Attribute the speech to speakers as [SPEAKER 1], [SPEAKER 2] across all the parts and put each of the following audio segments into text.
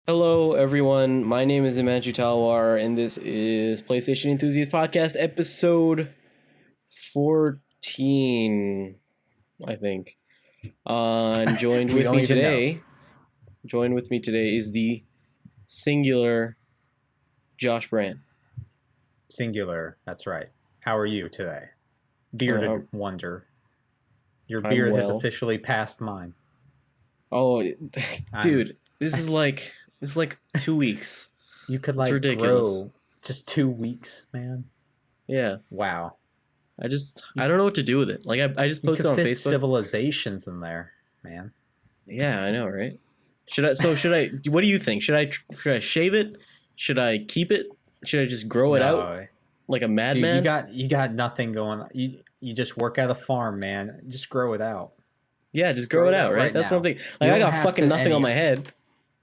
[SPEAKER 1] Hello, everyone. My name is Imanju Talwar, and this is PlayStation Enthusiast Podcast, episode 14, I think. And
[SPEAKER 2] We don't even know.
[SPEAKER 1] joined with me today is the singular Josh Brand.
[SPEAKER 2] Singular. That's right. How are you today?
[SPEAKER 1] Uh,
[SPEAKER 2] Bearded Wonder. Your
[SPEAKER 1] I'm
[SPEAKER 2] beard has
[SPEAKER 1] well.
[SPEAKER 2] officially passed mine.
[SPEAKER 1] Oh,
[SPEAKER 2] I'm.
[SPEAKER 1] dude, this is like 2 weeks.
[SPEAKER 2] You could
[SPEAKER 1] It's
[SPEAKER 2] like
[SPEAKER 1] ridiculous.
[SPEAKER 2] grow just 2 weeks, man.
[SPEAKER 1] Yeah,
[SPEAKER 2] Wow.
[SPEAKER 1] I
[SPEAKER 2] You
[SPEAKER 1] don't know what to do with it. Like I just
[SPEAKER 2] you
[SPEAKER 1] posted
[SPEAKER 2] could
[SPEAKER 1] on
[SPEAKER 2] fit
[SPEAKER 1] Facebook.
[SPEAKER 2] civilizations in there, man.
[SPEAKER 1] Yeah, I know, right? Should I? What do you think? Should I shave it? Should I keep it? Should I just grow it out
[SPEAKER 2] No,
[SPEAKER 1] like a
[SPEAKER 2] dude, you
[SPEAKER 1] madman?
[SPEAKER 2] got nothing going on. You just work at a farm, man. Just grow it out.
[SPEAKER 1] Yeah, just
[SPEAKER 2] Just
[SPEAKER 1] grow
[SPEAKER 2] grow
[SPEAKER 1] it
[SPEAKER 2] it
[SPEAKER 1] out,
[SPEAKER 2] out
[SPEAKER 1] right?
[SPEAKER 2] right
[SPEAKER 1] That's one
[SPEAKER 2] now.
[SPEAKER 1] thing.
[SPEAKER 2] You
[SPEAKER 1] Like I
[SPEAKER 2] don't
[SPEAKER 1] got
[SPEAKER 2] have
[SPEAKER 1] fucking
[SPEAKER 2] to
[SPEAKER 1] nothing on
[SPEAKER 2] any
[SPEAKER 1] my head.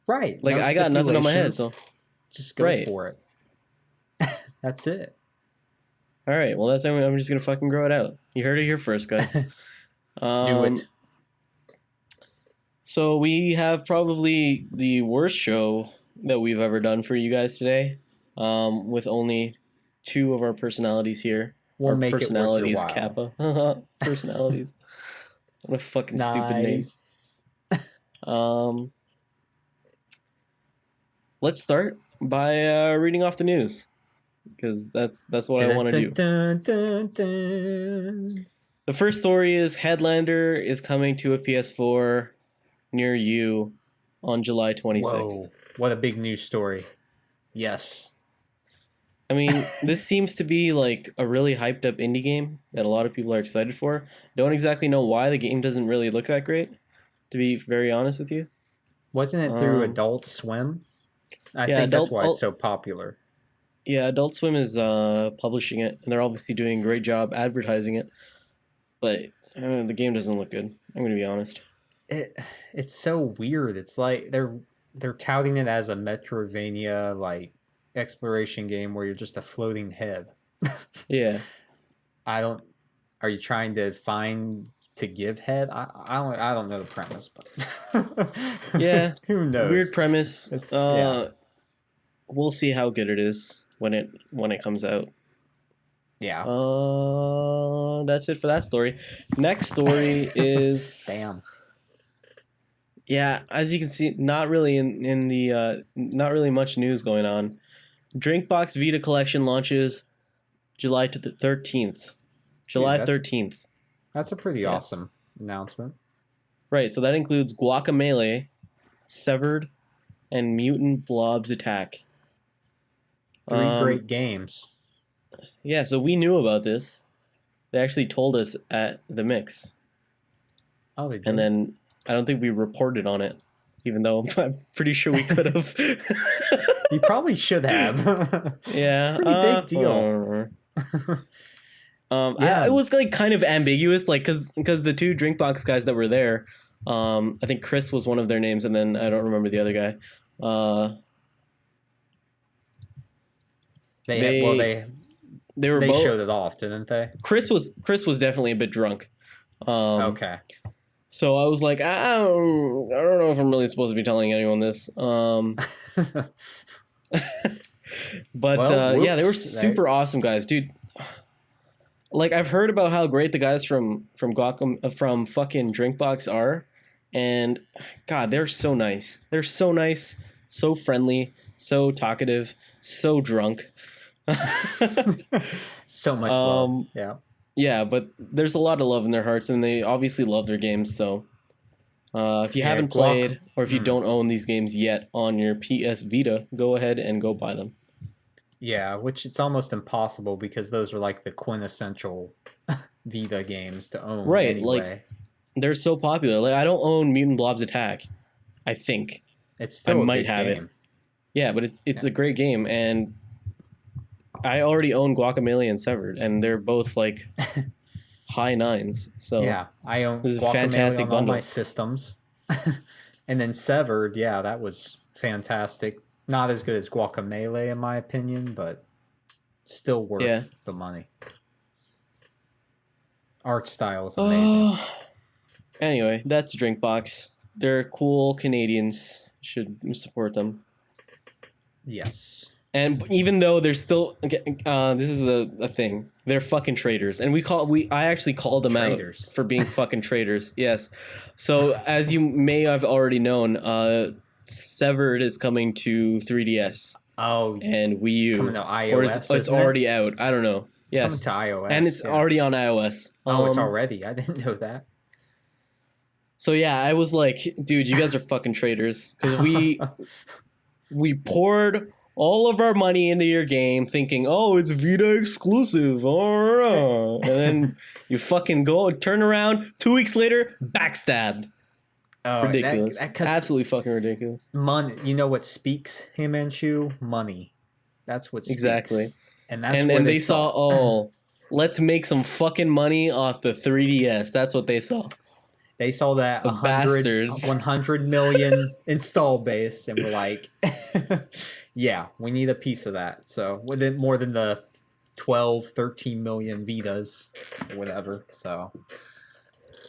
[SPEAKER 2] right.
[SPEAKER 1] Like
[SPEAKER 2] No
[SPEAKER 1] I got nothing on my head.
[SPEAKER 2] stipulations.
[SPEAKER 1] So
[SPEAKER 2] Just go
[SPEAKER 1] right.
[SPEAKER 2] for it. That's it.
[SPEAKER 1] All right. Well, I'm just gonna fucking grow it out. You heard it here first, guys.
[SPEAKER 2] Do it.
[SPEAKER 1] So we have probably the worst show that we've ever done for you guys today. With only two of our personalities here.
[SPEAKER 2] We'll
[SPEAKER 1] Our
[SPEAKER 2] make it worth your
[SPEAKER 1] personalities,
[SPEAKER 2] while.
[SPEAKER 1] Kappa. Personalities. What a fucking stupid name.
[SPEAKER 2] Nice.
[SPEAKER 1] Let's start by reading off the news because that's what I want to do. The first story is Headlander is coming to a PS4 near you on July 26th.
[SPEAKER 2] Whoa, what a big news story. Yes.
[SPEAKER 1] I mean, this seems to be like a really hyped up indie game that a lot of people are excited for. Don't exactly know why the game doesn't really look that great, to be very honest with you.
[SPEAKER 2] Wasn't it through Adult Swim? I
[SPEAKER 1] yeah,
[SPEAKER 2] think that's why it's so popular.
[SPEAKER 1] Yeah, Adult Swim is publishing it, and they're obviously doing a great job advertising it. But the game doesn't look good. I'm gonna be honest.
[SPEAKER 2] It's so weird. It's like they're touting it as a Metrovania like exploration game where you're just a floating head.
[SPEAKER 1] Yeah.
[SPEAKER 2] I don't. Are you trying to find to give head? I don't know the premise, but
[SPEAKER 1] Yeah.
[SPEAKER 2] who knows?
[SPEAKER 1] Weird premise.
[SPEAKER 2] It's yeah.
[SPEAKER 1] We'll see how good it is when it comes out.
[SPEAKER 2] Yeah.
[SPEAKER 1] That's it for that story. Next story is
[SPEAKER 2] Damn.
[SPEAKER 1] Yeah, as you can see, not really in the not really much news going on. Drinkbox Vita Collection launches July 13th. July 13th.
[SPEAKER 2] That's a pretty
[SPEAKER 1] Yes.
[SPEAKER 2] awesome announcement.
[SPEAKER 1] Right, so that includes Guacamelee, Severed, and Mutant Blobs Attack.
[SPEAKER 2] Three great games.
[SPEAKER 1] Yeah, so we knew about this. They actually told us at the mix.
[SPEAKER 2] Oh, they did.
[SPEAKER 1] And then I don't think we reported on it, even though I'm pretty sure we could have.
[SPEAKER 2] You probably should have.
[SPEAKER 1] Yeah,
[SPEAKER 2] it's a pretty big deal.
[SPEAKER 1] Yeah, it was like kind of ambiguous, like because the two Drinkbox guys that were there, I think Chris was one of their names, and then I don't remember the other guy.
[SPEAKER 2] They
[SPEAKER 1] were both,
[SPEAKER 2] showed it off, didn't they?
[SPEAKER 1] Chris was definitely a bit drunk.
[SPEAKER 2] Okay.
[SPEAKER 1] So I was like, I don't know if I'm really supposed to be telling anyone this. But
[SPEAKER 2] Well,
[SPEAKER 1] yeah, they were
[SPEAKER 2] whoops.
[SPEAKER 1] super awesome guys, dude. Like I've heard about how great the guys from fucking Drinkbox are, and God, they're so nice. They're so nice, so friendly, so talkative, so drunk.
[SPEAKER 2] So much love. Yeah.
[SPEAKER 1] Yeah, but there's a lot of love in their hearts, and they obviously love their games. So, if you haven't played or if you don't own these games yet on your PS Vita, go ahead and go buy them.
[SPEAKER 2] Yeah, which it's almost impossible because those are like the quintessential Vita games to own.
[SPEAKER 1] Right,
[SPEAKER 2] anyway.
[SPEAKER 1] like they're so popular. Like I don't own Mutant Blobs Attack. I think
[SPEAKER 2] it's still
[SPEAKER 1] I might have
[SPEAKER 2] game.
[SPEAKER 1] it. Yeah, but it's a great game, and I already own Guacamelee and Severed, and they're both like high nines. So
[SPEAKER 2] yeah, I own
[SPEAKER 1] this is a
[SPEAKER 2] Guacamelee
[SPEAKER 1] fantastic
[SPEAKER 2] on all
[SPEAKER 1] bundle.
[SPEAKER 2] my systems, and then Severed. Yeah, that was fantastic. Not as good as Guacamelee in my opinion, but still worth the money. Art style is amazing.
[SPEAKER 1] Anyway, that's Drinkbox. They're cool Canadians. Should support them.
[SPEAKER 2] Yes.
[SPEAKER 1] And even though they're still, this is a thing. They're fucking traitors, and I actually called them
[SPEAKER 2] Traitors.
[SPEAKER 1] out for being fucking traitors. Yes. So as you may have already known, Severed is coming to 3DS.
[SPEAKER 2] Oh,
[SPEAKER 1] and Wii U.
[SPEAKER 2] It's coming to iOS.
[SPEAKER 1] Or it's already out. I don't know.
[SPEAKER 2] It's coming to iOS,
[SPEAKER 1] and it's already on iOS.
[SPEAKER 2] Oh, it's already. I didn't know that.
[SPEAKER 1] So yeah, I was like, dude, you guys are fucking traitors because we poured all of our money into your game thinking, oh, it's Vita exclusive. And then you fucking go, turn around, 2 weeks later, backstabbed.
[SPEAKER 2] Oh,
[SPEAKER 1] ridiculous. Absolutely fucking ridiculous.
[SPEAKER 2] Money. You know what speaks, Himanshu? Money. That's what speaks.
[SPEAKER 1] Exactly.
[SPEAKER 2] And that's
[SPEAKER 1] and
[SPEAKER 2] where
[SPEAKER 1] they saw, oh, let's make some fucking money off the 3DS. That's what they saw.
[SPEAKER 2] They saw that 100 million install base and were like, yeah, we need a piece of that. So within more than the 12, 13 million Vitas or whatever. So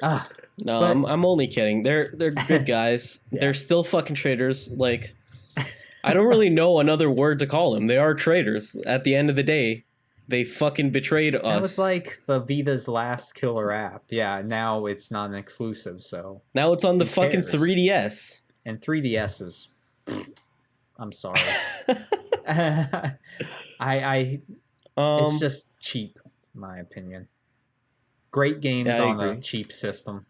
[SPEAKER 1] no, but, I'm only kidding. They're good guys. Yeah. They're still fucking traitors. Like, I don't really know another word to call them. They are traitors. At the end of the day, they fucking betrayed us.
[SPEAKER 2] That was like the Vita's last killer app. Yeah, now it's not an exclusive, so
[SPEAKER 1] now it's on the fucking 3DS.
[SPEAKER 2] And 3DS is, I'm sorry. It's just cheap, in my opinion. Great games on a cheap system.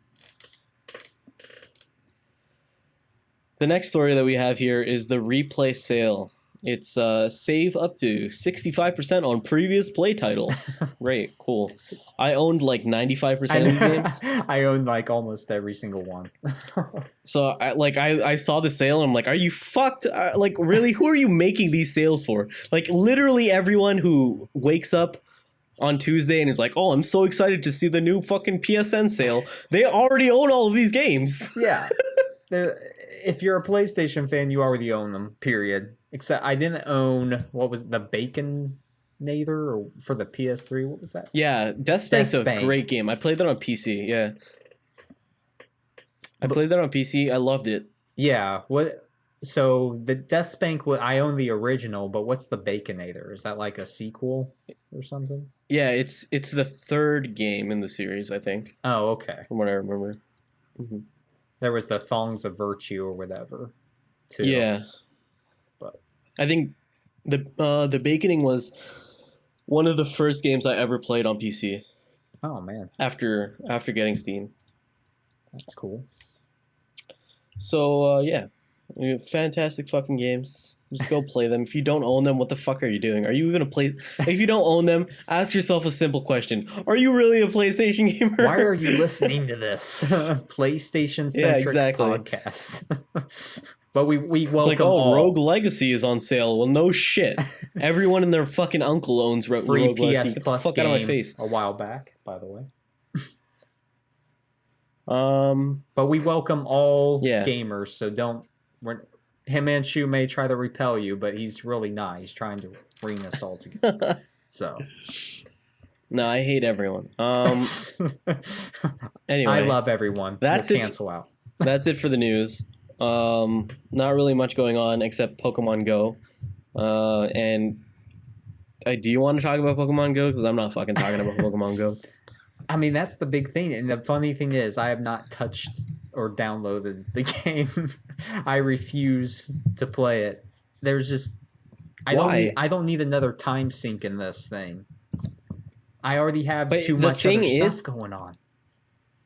[SPEAKER 1] The next story that we have here is the replay sale. It's save up to 65% on previous play titles. Great, cool. I owned like 95% of these games.
[SPEAKER 2] I owned like almost every single one.
[SPEAKER 1] So I saw the sale and I'm like, are you fucked? Like, really? Who are you making these sales for? Like, literally everyone who wakes up on Tuesday and is like, oh, I'm so excited to see the new fucking PSN sale. They already own all of these games.
[SPEAKER 2] Yeah. If you're a PlayStation fan, you already own them, period. Except I didn't own, what was it, the Baconator or for the PS3? What was that?
[SPEAKER 1] Yeah, Deathbank's a great game. I played that on PC, yeah. I played that on PC. I loved it.
[SPEAKER 2] Yeah. So the Deathbank, I own the original, but what's the Baconator? Is that like a sequel or something?
[SPEAKER 1] Yeah, it's the third game in the series, I think.
[SPEAKER 2] Oh, okay.
[SPEAKER 1] From what I remember. Mm-hmm.
[SPEAKER 2] There was the Thongs of Virtue or whatever, too.
[SPEAKER 1] Yeah.
[SPEAKER 2] But
[SPEAKER 1] I think the Baconing was one of the first games I ever played on PC.
[SPEAKER 2] Oh, man.
[SPEAKER 1] After getting Steam.
[SPEAKER 2] That's cool.
[SPEAKER 1] So, yeah. Fantastic fucking games. Just go play them. If you don't own them, what the fuck are you doing? Are you even if you don't own them, ask yourself a simple question. Are you really a PlayStation gamer?
[SPEAKER 2] Why are you listening to this PlayStation-centric podcast? But we welcome
[SPEAKER 1] it's like, oh, Rogue Legacy is on sale. Well, no shit. Everyone and their fucking uncle owns Rogue Legacy. Get the fuck out of my face.
[SPEAKER 2] A while back, by the way.
[SPEAKER 1] But
[SPEAKER 2] we welcome all gamers, so Himanshu may try to repel you, but he's really not. He's trying to bring us all together. So,
[SPEAKER 1] no, I hate everyone. Anyway,
[SPEAKER 2] I love everyone.
[SPEAKER 1] That's
[SPEAKER 2] it. Cancel out.
[SPEAKER 1] That's it for the news. Not really much going on except Pokemon Go. And do you want to talk about Pokemon Go? Because I'm not fucking talking about Pokemon Go.
[SPEAKER 2] I mean, that's the big thing. And the funny thing is, I have not touched or downloaded the game. I refuse to play it. There's just I don't need another time sink in this thing. I already have too much other stuff going on.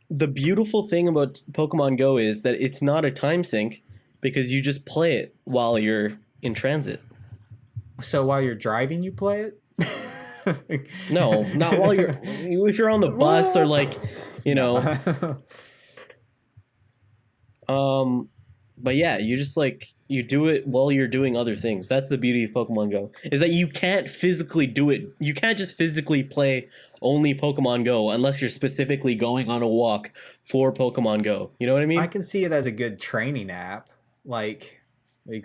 [SPEAKER 1] The beautiful thing about Pokemon Go is that it's not a time sink because you just play it while you're in transit.
[SPEAKER 2] So while you're driving, you play it?
[SPEAKER 1] No, not while you're if you're on the bus or like, you know. But yeah, you just you do it while you're doing other things. That's the beauty of Pokemon Go, is that you can't physically do it. You can't just physically play only Pokemon Go unless you're specifically going on a walk for Pokemon Go. You know what I mean?
[SPEAKER 2] I can see it as a good training app. Like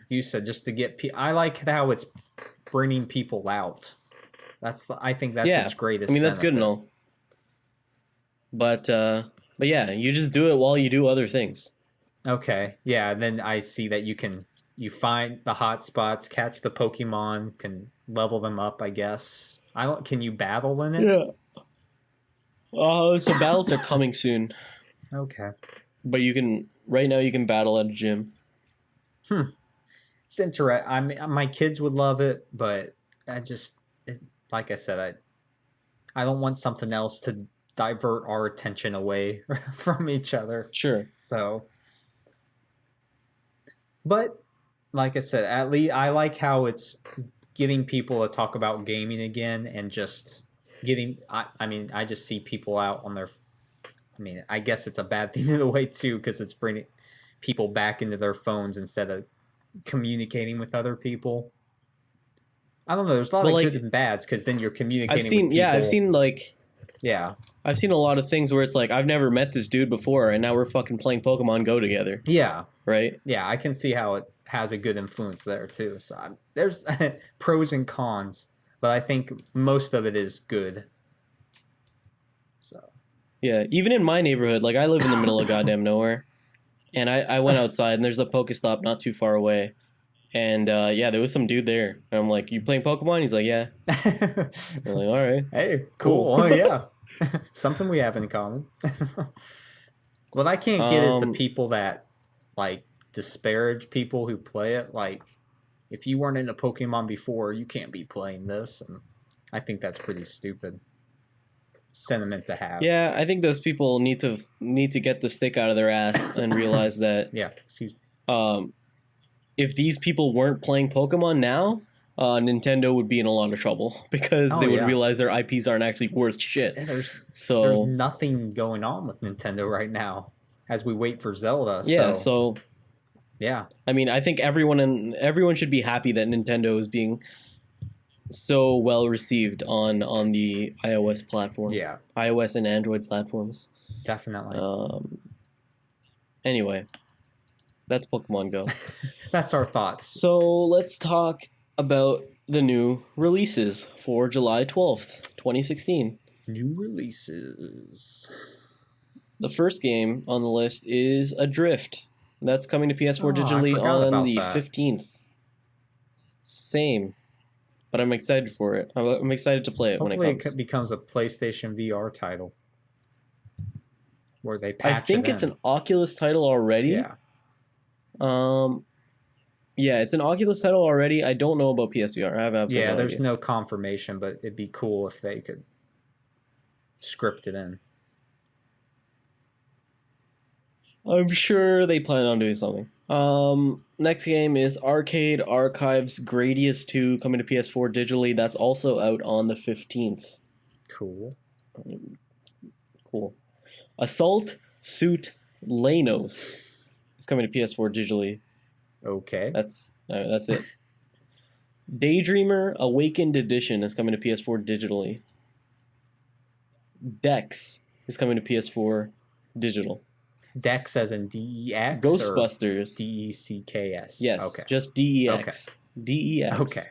[SPEAKER 2] you said, just to get I like how it's bringing people out. I think that's its greatest
[SPEAKER 1] that's
[SPEAKER 2] benefit.
[SPEAKER 1] good and all. But yeah, you just do it while you do other things.
[SPEAKER 2] Okay. Yeah, then I see that you can you find the hot spots, catch the Pokemon, can level them up, I guess. I don't. Can you battle in it?
[SPEAKER 1] Yeah. So battles are coming soon,
[SPEAKER 2] Okay.
[SPEAKER 1] but you can right now you can battle at a gym.
[SPEAKER 2] It's interesting. I mean, my kids would love it, but like I said, I don't want something else to divert our attention away from each other.
[SPEAKER 1] Sure.
[SPEAKER 2] So, but like I said, at least I like how it's getting people to talk about gaming again and just getting. I mean, I just see people out on their. I mean, I guess it's a bad thing in a way too because it's bringing people back into their phones instead of communicating with other people. I don't know. There's a lot of good and bads because then you're communicating.
[SPEAKER 1] I've seen,
[SPEAKER 2] with people.
[SPEAKER 1] I've seen a lot of things where it's like I've never met this dude before, and now we're fucking playing Pokemon Go together.
[SPEAKER 2] Yeah,
[SPEAKER 1] right.
[SPEAKER 2] Yeah, I can see how it has a good influence there too. So there's pros and cons, but I think most of it is good. So
[SPEAKER 1] yeah, even in my neighborhood, like I live in the middle of goddamn nowhere, and I went outside and there's a Pokestop not too far away. And yeah, there was some dude there. And I'm like, "You playing Pokemon?" He's like, "Yeah." I'm like, "All right,
[SPEAKER 2] hey, cool. Oh yeah, something we have in common." What I can't get is the people that like disparage people who play it. Like, if you weren't into Pokemon before, you can't be playing this. And I think that's pretty stupid sentiment to have.
[SPEAKER 1] Yeah, I think those people need to get the stick out of their ass and realize that.
[SPEAKER 2] Yeah, excuse me.
[SPEAKER 1] If these people weren't playing Pokemon now, Nintendo would be in a lot of trouble because they would realize their IPs aren't actually worth shit.
[SPEAKER 2] Yeah, there's nothing going on with Nintendo right now as we wait for Zelda.
[SPEAKER 1] Yeah, so
[SPEAKER 2] yeah.
[SPEAKER 1] I mean, I think everyone should be happy that Nintendo is being so well received on the iOS platform.
[SPEAKER 2] Yeah.
[SPEAKER 1] iOS and Android platforms.
[SPEAKER 2] Definitely.
[SPEAKER 1] Anyway, that's Pokemon Go.
[SPEAKER 2] That's our thoughts.
[SPEAKER 1] So let's talk about the new releases for July 12th, 2016.
[SPEAKER 2] New releases.
[SPEAKER 1] The first game on the list is Adrift. That's coming to PS4 digitally on the 15th. Same. But I'm excited for it. I'm excited to play it when it comes.
[SPEAKER 2] Hopefully it becomes a PlayStation VR title. Where they patch it in.
[SPEAKER 1] I think it's an Oculus title already.
[SPEAKER 2] Yeah.
[SPEAKER 1] Yeah, it's an Oculus title already. I don't know about PSVR. I have absolutely no
[SPEAKER 2] there's
[SPEAKER 1] idea.
[SPEAKER 2] no confirmation, but it'd be cool if they could script it in.
[SPEAKER 1] I'm sure they plan on doing something. Next game is Arcade Archives Gradius 2 coming to PS4 digitally. That's also out on the 15th.
[SPEAKER 2] Cool.
[SPEAKER 1] Cool. Assault Suit Lanos is coming to PS4 digitally.
[SPEAKER 2] Okay.
[SPEAKER 1] That's it. Daydreamer Awakened Edition is coming to PS4 digitally. Dex is coming to PS4 digital.
[SPEAKER 2] Dex as in DEX?
[SPEAKER 1] Ghostbusters.
[SPEAKER 2] DECKS?
[SPEAKER 1] Yes.
[SPEAKER 2] Okay.
[SPEAKER 1] Just DEX.
[SPEAKER 2] Okay.
[SPEAKER 1] DEX.
[SPEAKER 2] Okay.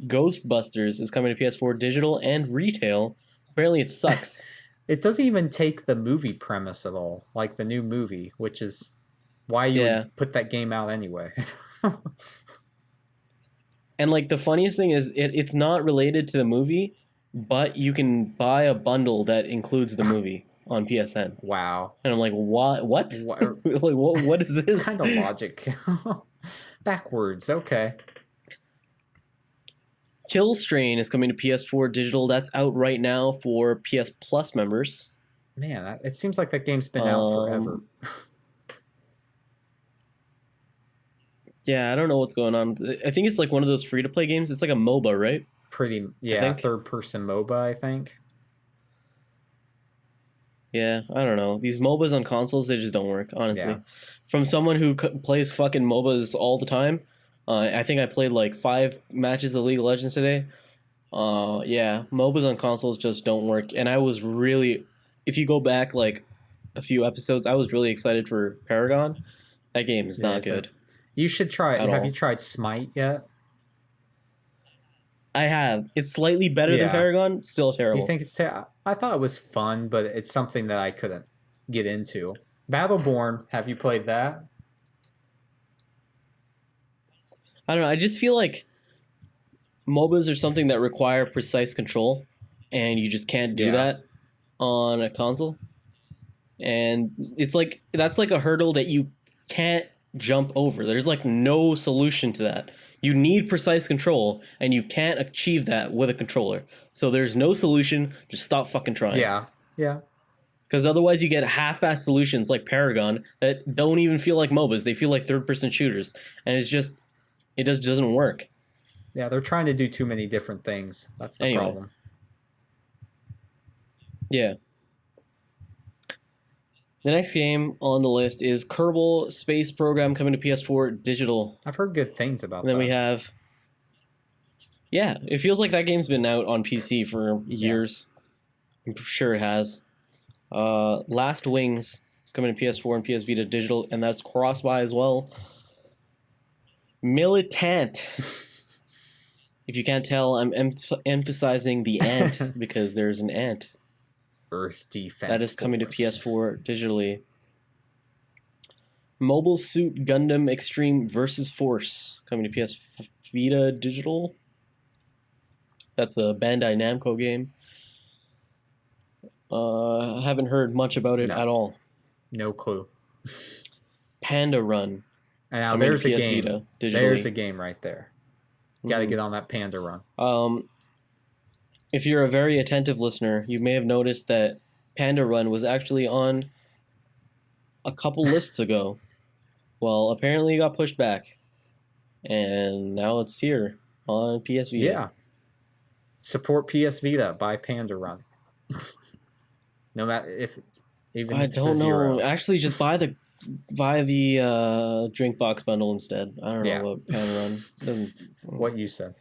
[SPEAKER 1] Ghostbusters is coming to PS4 digital and retail. Apparently it sucks.
[SPEAKER 2] It doesn't even take the movie premise at all, like the new movie, which is why you would put that game out anyway.
[SPEAKER 1] And like the funniest thing is it's not related to the movie, but you can buy a bundle that includes the movie on PSN.
[SPEAKER 2] Wow.
[SPEAKER 1] And I'm like, what? Like, what is this?
[SPEAKER 2] Kind of logic. Backwards. Okay.
[SPEAKER 1] Killstrain is coming to PS4 digital. That's out right now for PS Plus members.
[SPEAKER 2] Man, it seems like that game's been out forever.
[SPEAKER 1] Yeah, I don't know what's going on. I think it's like one of those free-to-play games. It's like a MOBA, right?
[SPEAKER 2] Third-person MOBA, I think.
[SPEAKER 1] Yeah, I don't know. These MOBAs on consoles, they just don't work, honestly.
[SPEAKER 2] Yeah.
[SPEAKER 1] From someone who plays fucking MOBAs all the time, I think I played like 5 matches of League of Legends today. Yeah, MOBAs on consoles just don't work. And I was really, if you go back like a few episodes, I was really excited for Paragon. That game is not good.
[SPEAKER 2] You should try it. Have you tried Smite yet?
[SPEAKER 1] I have. It's slightly better than Paragon. Still terrible.
[SPEAKER 2] You think it's terrible? I thought it was fun, but it's something that I couldn't get into. Battleborn, have you played that?
[SPEAKER 1] I don't know. I just feel like MOBAs are something that require precise control, and you just can't do that on a console. And it's like that's like a hurdle that you can't jump over. There's like no solution to that. You need precise control, and you can't achieve that with a controller. So there's no solution. Just stop fucking trying.
[SPEAKER 2] Yeah.
[SPEAKER 1] Because otherwise you get half-assed solutions like Paragon that don't even feel like MOBAs. They feel like third-person shooters. And it just doesn't work.
[SPEAKER 2] Yeah, they're trying to do too many different things. That's the problem.
[SPEAKER 1] Yeah. The next game on the list is Kerbal Space Program coming to PS4 digital.
[SPEAKER 2] I've heard good things about that.
[SPEAKER 1] And then we have... Yeah, it feels like that game's been out on PC for years. Yeah. I'm sure it has. Last Wings is coming to PS4 and PS Vita digital, and that's cross-buy as well. Militant. If you can't tell, I'm emphasizing the ant because there's an ant.
[SPEAKER 2] Earth Defense
[SPEAKER 1] That is coming to PS4 digitally. Mobile Suit Gundam Extreme Versus Force coming to PS Vita digital. That's a Bandai Namco game. Haven't heard much about it at all.
[SPEAKER 2] No clue.
[SPEAKER 1] Panda Run.
[SPEAKER 2] And now there's a game. Vita, there's a game right there. Got to get on that Panda Run.
[SPEAKER 1] If you're a very attentive listener, you may have noticed that Panda Run was actually on a couple lists ago. Well, apparently it got pushed back. And now it's here on PS Vita. Yeah.
[SPEAKER 2] Support PS Vita by Panda Run. No matter if even
[SPEAKER 1] I
[SPEAKER 2] if
[SPEAKER 1] don't
[SPEAKER 2] it's a
[SPEAKER 1] know.
[SPEAKER 2] zero.
[SPEAKER 1] Actually, just buy the drink box bundle instead. I don't know what Panda Run.
[SPEAKER 2] What you said.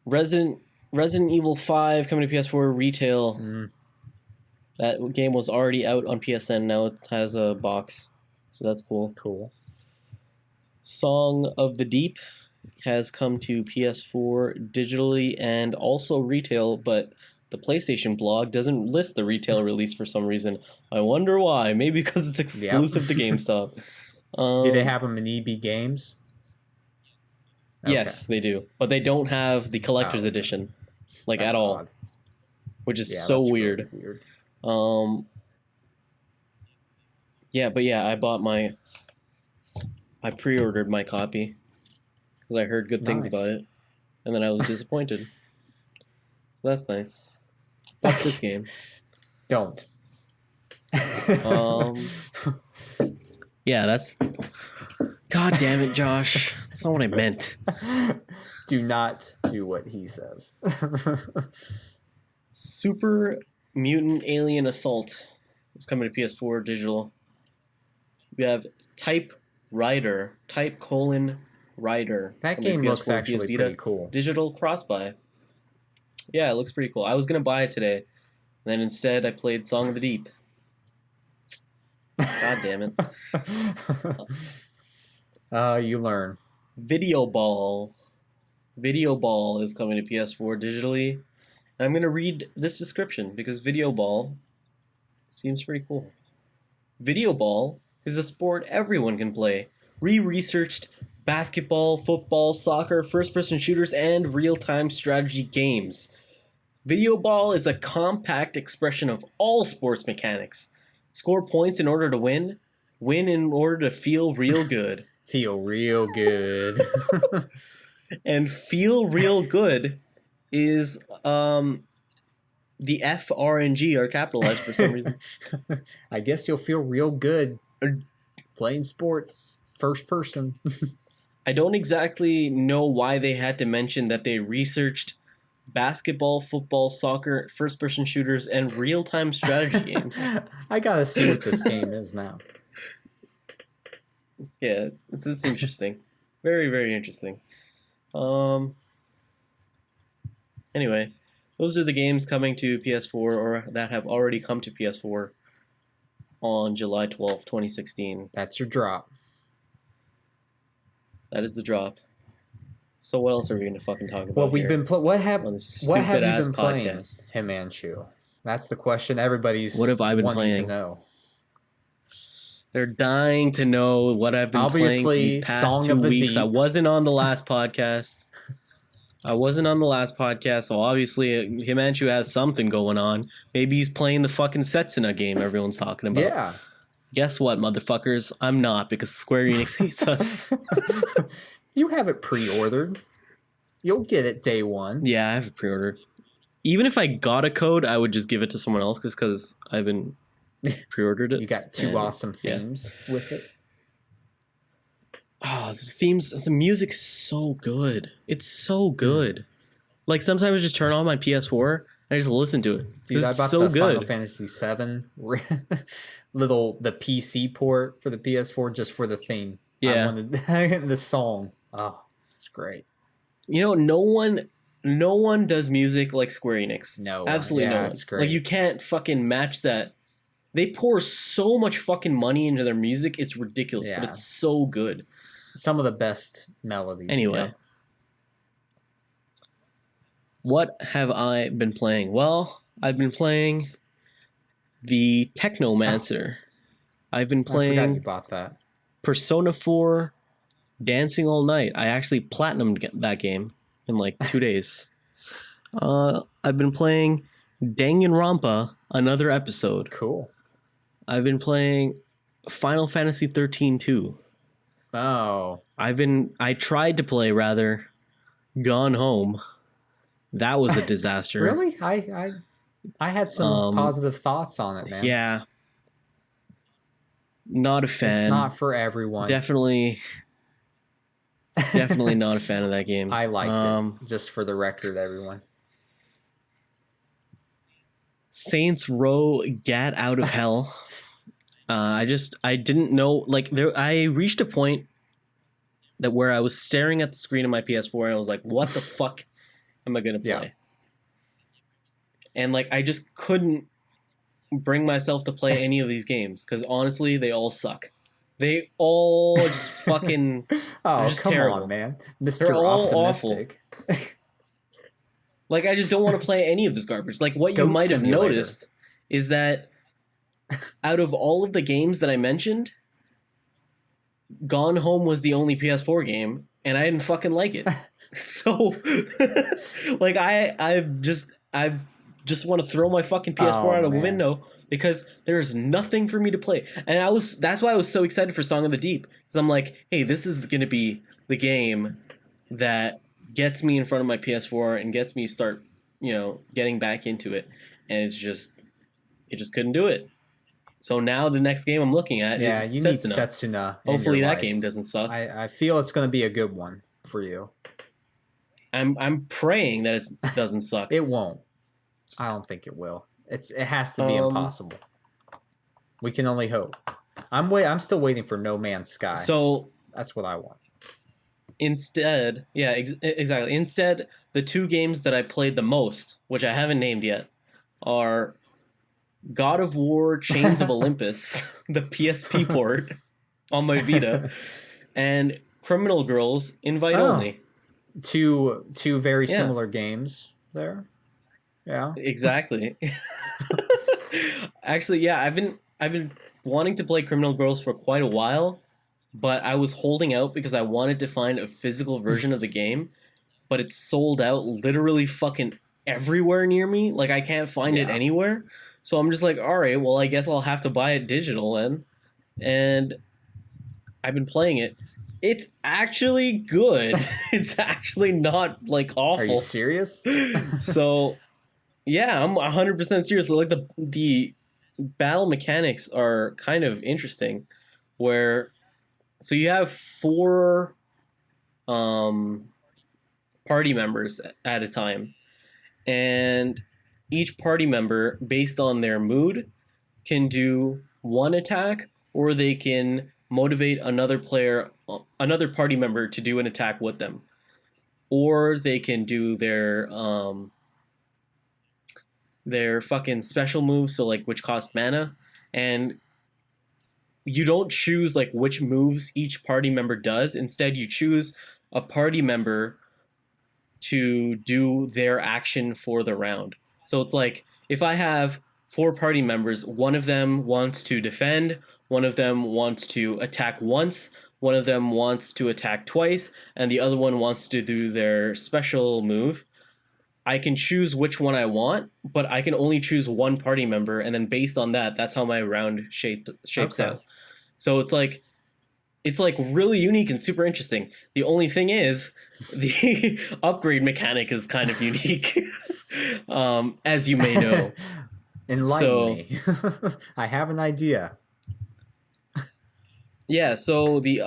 [SPEAKER 1] Resident Evil 5 coming to PS4 retail. That game was already out on PSN. Now it has a box. So that's cool.
[SPEAKER 2] Cool.
[SPEAKER 1] Song of the Deep has come to PS4 digitally and also retail, but the PlayStation blog doesn't list the retail release for some reason. I wonder why. Maybe because it's exclusive to GameStop.
[SPEAKER 2] Do they have them in EB Games?
[SPEAKER 1] Okay. Yes, they do. But they don't have the collector's edition. Like, that's at all. Odd. Which is so weird.
[SPEAKER 2] Really weird.
[SPEAKER 1] I pre-ordered my copy because I heard good things about it, and then I was disappointed. So that's nice. Fuck this game.
[SPEAKER 2] Don't.
[SPEAKER 1] Yeah, that's... God damn it, Josh. That's not what I meant.
[SPEAKER 2] Do not do what he says.
[SPEAKER 1] Super Mutant Alien Assault is coming to PS4 digital. We have Type Rider.
[SPEAKER 2] That game looks actually pretty cool.
[SPEAKER 1] Digital cross-buy. Yeah, it looks pretty cool. I was going to buy it today. And then instead I played Song of the Deep. God damn it.
[SPEAKER 2] You learn.
[SPEAKER 1] Video Ball is coming to PS4 digitally. And I'm going to read this description because Video Ball seems pretty cool. Video Ball is a sport everyone can play. Researched basketball, football, soccer, first-person shooters, and real-time strategy games. Video Ball is a compact expression of all sports mechanics. Score points in order to win. Win in order to feel real good.
[SPEAKER 2] Feel real good.
[SPEAKER 1] And feel real good is the F, R, and G are capitalized for some reason.
[SPEAKER 2] I guess you'll feel real good playing sports first person.
[SPEAKER 1] I don't exactly know why they had to mention that they researched basketball, football, soccer, first-person shooters, and real-time strategy games.
[SPEAKER 2] I gotta see what this game is now.
[SPEAKER 1] Yeah, it's interesting. Very, very interesting. Anyway, those are the games coming to PS4 or that have already come to PS4 on July 12th, 2016.
[SPEAKER 2] That's your drop.
[SPEAKER 1] That is the drop. So what else are we going to fucking talk about?
[SPEAKER 2] Well, we've been what have you been
[SPEAKER 1] podcast
[SPEAKER 2] playing, Himanshu? That's the question everybody's
[SPEAKER 1] what have I been
[SPEAKER 2] wanting
[SPEAKER 1] playing?
[SPEAKER 2] to know.
[SPEAKER 1] They're dying to know what I've been playing for
[SPEAKER 2] Obviously,
[SPEAKER 1] these past
[SPEAKER 2] Song
[SPEAKER 1] 2
[SPEAKER 2] of the
[SPEAKER 1] weeks. I
[SPEAKER 2] Deep.
[SPEAKER 1] wasn't on the last podcast. So obviously Himanshu has something going on. Maybe he's playing the fucking Setsuna game everyone's talking about.
[SPEAKER 2] Yeah.
[SPEAKER 1] Guess what, motherfuckers? I'm not, because Square Enix hates us.
[SPEAKER 2] You have it pre-ordered. You'll get it day one.
[SPEAKER 1] Yeah, I have it pre-ordered. Even if I got a code, I would just give it to someone else because I've been pre-ordered it.
[SPEAKER 2] You got two awesome themes with it.
[SPEAKER 1] Oh, the music's so good. It's so good. Like sometimes I just turn on my PS4 and I just listen to it.
[SPEAKER 2] Dude,
[SPEAKER 1] It's
[SPEAKER 2] I bought
[SPEAKER 1] so
[SPEAKER 2] the
[SPEAKER 1] good.
[SPEAKER 2] Final Fantasy VII the PC port for the PS4 just for the theme.
[SPEAKER 1] Yeah.
[SPEAKER 2] I wanted the song. Oh, it's great.
[SPEAKER 1] You know, no one does music like Square Enix.
[SPEAKER 2] No,
[SPEAKER 1] absolutely no one.
[SPEAKER 2] It's great.
[SPEAKER 1] Like you can't fucking match that. They pour so much fucking money into their music. It's ridiculous, but it's so good.
[SPEAKER 2] Some of the best melodies.
[SPEAKER 1] Anyway. What have I been playing? Well, I've been playing the Technomancer. I've been playing
[SPEAKER 2] I forgot you bought that.
[SPEAKER 1] Persona 4 Dancing All Night. I actually platinumed that game in like 2 days. I've been playing Danganronpa, another episode.
[SPEAKER 2] Cool.
[SPEAKER 1] I've been playing Final Fantasy 13 too.
[SPEAKER 2] Oh.
[SPEAKER 1] I tried to play Gone Home. That was a disaster.
[SPEAKER 2] Really? I had some positive thoughts on it, man.
[SPEAKER 1] Yeah. Not a fan.
[SPEAKER 2] It's not for everyone.
[SPEAKER 1] Definitely not a fan of that game.
[SPEAKER 2] I liked it, just for the record, everyone.
[SPEAKER 1] Saints Row Gat Out of Hell. I didn't know, like, I reached a point where I was staring at the screen of my PS4 and I was like, what the fuck am I going to play?
[SPEAKER 2] Yeah.
[SPEAKER 1] And, like, I just couldn't bring myself to play any of these games because, honestly, they all suck. They all just fucking...
[SPEAKER 2] Oh,
[SPEAKER 1] just
[SPEAKER 2] come
[SPEAKER 1] terrible.
[SPEAKER 2] on, man. Mr.
[SPEAKER 1] They're all
[SPEAKER 2] Optimistic.
[SPEAKER 1] Like, I just don't want to play any of this garbage. Like, what you
[SPEAKER 2] Goat
[SPEAKER 1] might have
[SPEAKER 2] Simulator.
[SPEAKER 1] noticed is that out of all of the games that I mentioned, Gone Home was the only PS4 game, and I didn't fucking like it. So, like, I just want to throw my fucking PS4 out of the window because there's nothing for me to play. And that's why I was so excited for Song of the Deep, because I'm like, hey, this is going to be the game that gets me in front of my PS4 and gets me start, getting back into it. And it just couldn't do it. So now the next game I'm looking at is
[SPEAKER 2] you
[SPEAKER 1] Setsuna.
[SPEAKER 2] need Setsuna.
[SPEAKER 1] Hopefully that game doesn't suck.
[SPEAKER 2] I feel it's going to be a good one for you.
[SPEAKER 1] I'm praying that it doesn't suck.
[SPEAKER 2] It won't. I don't think it will. It has to be impossible. We can only hope. I'm still waiting for No Man's Sky.
[SPEAKER 1] So
[SPEAKER 2] that's what I want.
[SPEAKER 1] Instead, exactly. Instead, the two games that I played the most, which I haven't named yet, are God of War Chains of Olympus, the PSP port on my Vita, and Criminal Girls Invite Only.
[SPEAKER 2] Two very similar games there. Yeah.
[SPEAKER 1] Exactly. Actually, I've been wanting to play Criminal Girls for quite a while, but I was holding out because I wanted to find a physical version of the game, but it's sold out literally fucking everywhere near me. Like, I can't find it anywhere. So I'm just like, all right, well, I guess I'll have to buy it digital then. And I've been playing it. It's actually good. It's actually not, like, awful.
[SPEAKER 2] Are you serious?
[SPEAKER 1] So, yeah, I'm 100% serious. Like, the battle mechanics are kind of interesting, where... So you have 4 party members at a time, and each party member, based on their mood, can do one attack, or they can motivate another party member to do an attack with them, or they can do their fucking special moves, so, like, which cost mana, and you don't choose, like, which moves each party member does. Instead, you choose a party member to do their action for the round. So it's like, if I have four party members. One of them wants to defend, one of them wants to attack once, one of them wants to attack twice, and the other one wants to do their special move. I can choose which one I want, but I can only choose one party member, and then based on that, that's how my round shapes out. So it's like really unique and super interesting. The only thing is the upgrade mechanic is kind of unique, as you may know.
[SPEAKER 2] Enlighten me. I have an idea.
[SPEAKER 1] Yeah, so the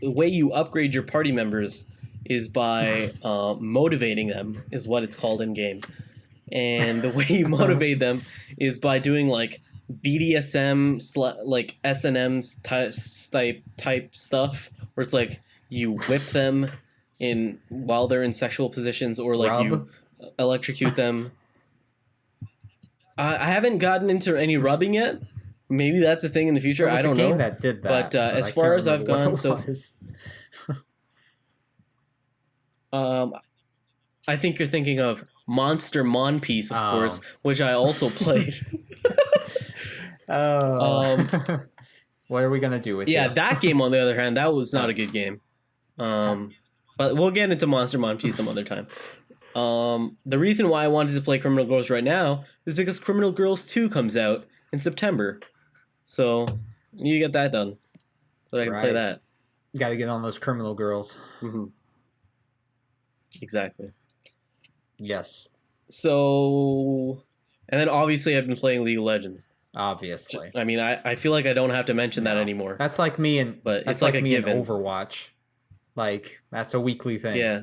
[SPEAKER 1] way you upgrade your party members is by motivating them, is what it's called in game. And the way you motivate them is by doing like BDSM like S&M type stuff, where it's like you whip them in while they're in sexual positions, or like you electrocute them. I haven't gotten into any rubbing yet. Maybe that's a thing in the future. I don't know.
[SPEAKER 2] That did that,
[SPEAKER 1] but as far as I've gone, so I think you're thinking of Monster Monpiece, of course, which I also played.
[SPEAKER 2] What are we gonna do with
[SPEAKER 1] you? That game, on the other hand, that was not a good game. But we'll get into Monster Monpiece some other time. The reason why I wanted to play Criminal Girls right now is because Criminal Girls 2 comes out in September. So I need to get that done so that I can play that.
[SPEAKER 2] Got to get on those Criminal Girls.
[SPEAKER 1] Mm-hmm. Exactly.
[SPEAKER 2] Yes.
[SPEAKER 1] So, and then obviously I've been playing League of Legends.
[SPEAKER 2] Obviously.
[SPEAKER 1] I mean, I feel like I don't have to mention that anymore.
[SPEAKER 2] That's like me and
[SPEAKER 1] but it's like a given.
[SPEAKER 2] Overwatch. Like, that's a weekly thing.
[SPEAKER 1] Yeah.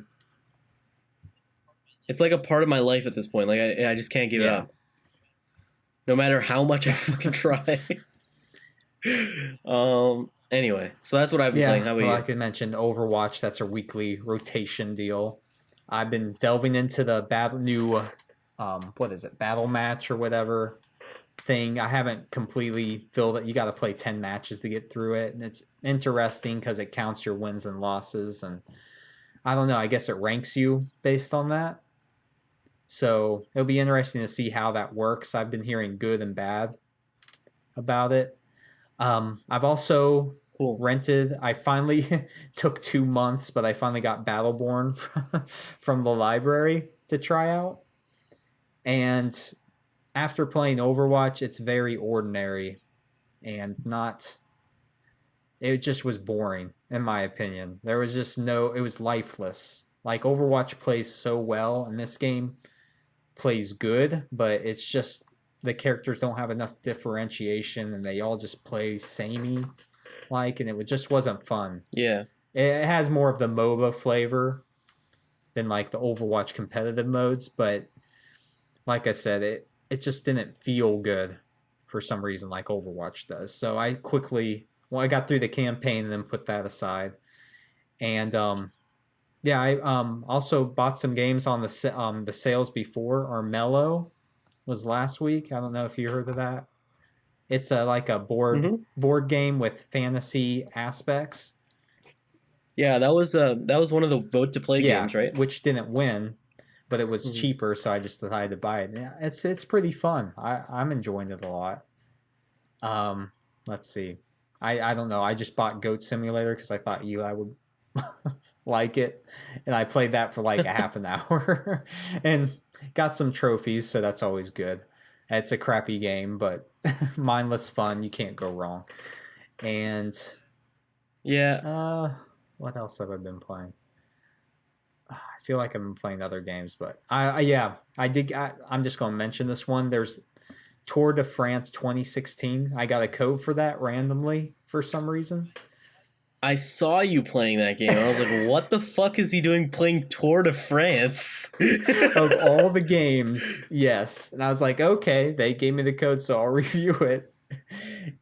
[SPEAKER 1] It's like a part of my life at this point. Like I just can't give it up. No matter how much I fucking try. Anyway, so that's what I've been playing. How about you?
[SPEAKER 2] Like I mentioned, Overwatch, that's a weekly rotation deal. I've been delving into the new battle match or whatever thing. I haven't completely filled it. You got to play 10 matches to get through it, and it's interesting because it counts your wins and losses, and I don't know, I guess it ranks you based on that. So it'll be interesting to see how that works. I've been hearing good and bad about it. I've also rented. I finally took 2 months, but I finally got Battleborn from the library to try out. And after playing Overwatch, it's very ordinary and not. It just was boring, in my opinion. There was just it was lifeless. Like, Overwatch plays so well, and this game plays good, but it's just the characters don't have enough differentiation, and they all just play samey like, and it just wasn't fun.
[SPEAKER 1] Yeah.
[SPEAKER 2] It has more of the MOBA flavor than like the Overwatch competitive modes, but like I said, it just didn't feel good for some reason like Overwatch does. So I got through the campaign and then put that aside. And I also bought some games on the sales before. Armello was last week. I don't know if you heard of that. It's like a board game with fantasy aspects.
[SPEAKER 1] Yeah, that was one of the vote to play games, right?
[SPEAKER 2] Which didn't win, but it was cheaper, so I just decided to buy it. Yeah, it's pretty fun. I'm enjoying it a lot. Let's see. I don't know. I just bought Goat Simulator because I thought Eli would like it, and I played that for like a half an hour and got some trophies, so that's always good. It's a crappy game, but mindless fun. You can't go wrong. And what else have I been playing? I feel like I've been playing other games, but I'm just going to mention this one. There's Tour de France 2016. I got a code for that randomly for some reason.
[SPEAKER 1] I saw you playing that game. I was like, what the fuck is he doing playing Tour de France?
[SPEAKER 2] Of all the games, yes. And I was like, okay, they gave me the code, so I'll review it.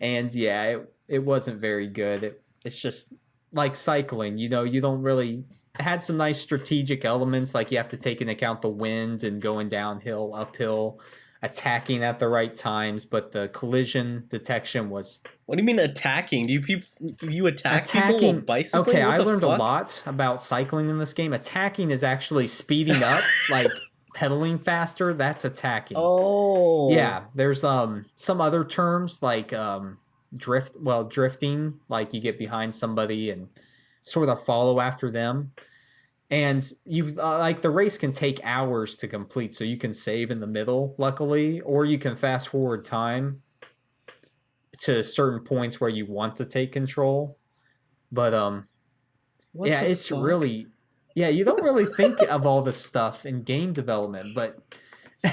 [SPEAKER 2] And yeah, it wasn't very good. It's just like cycling. You don't really... It had some nice strategic elements, like you have to take into account the wind and going downhill, uphill, attacking at the right times, but the collision detection was...
[SPEAKER 1] What do you mean attacking? Do you attack people while bicycling?
[SPEAKER 2] Okay, I learned a lot about cycling in this game. Attacking is actually speeding up, like pedaling faster, that's attacking.
[SPEAKER 1] Oh.
[SPEAKER 2] Yeah, there's some other terms like drifting, like you get behind somebody and sort of follow after them. And you like the race can take hours to complete, so you can save in the middle, luckily, or you can fast forward time to certain points where you want to take control. But yeah, it's
[SPEAKER 1] fuck?
[SPEAKER 2] really, yeah, you don't really think of all this stuff in game development, but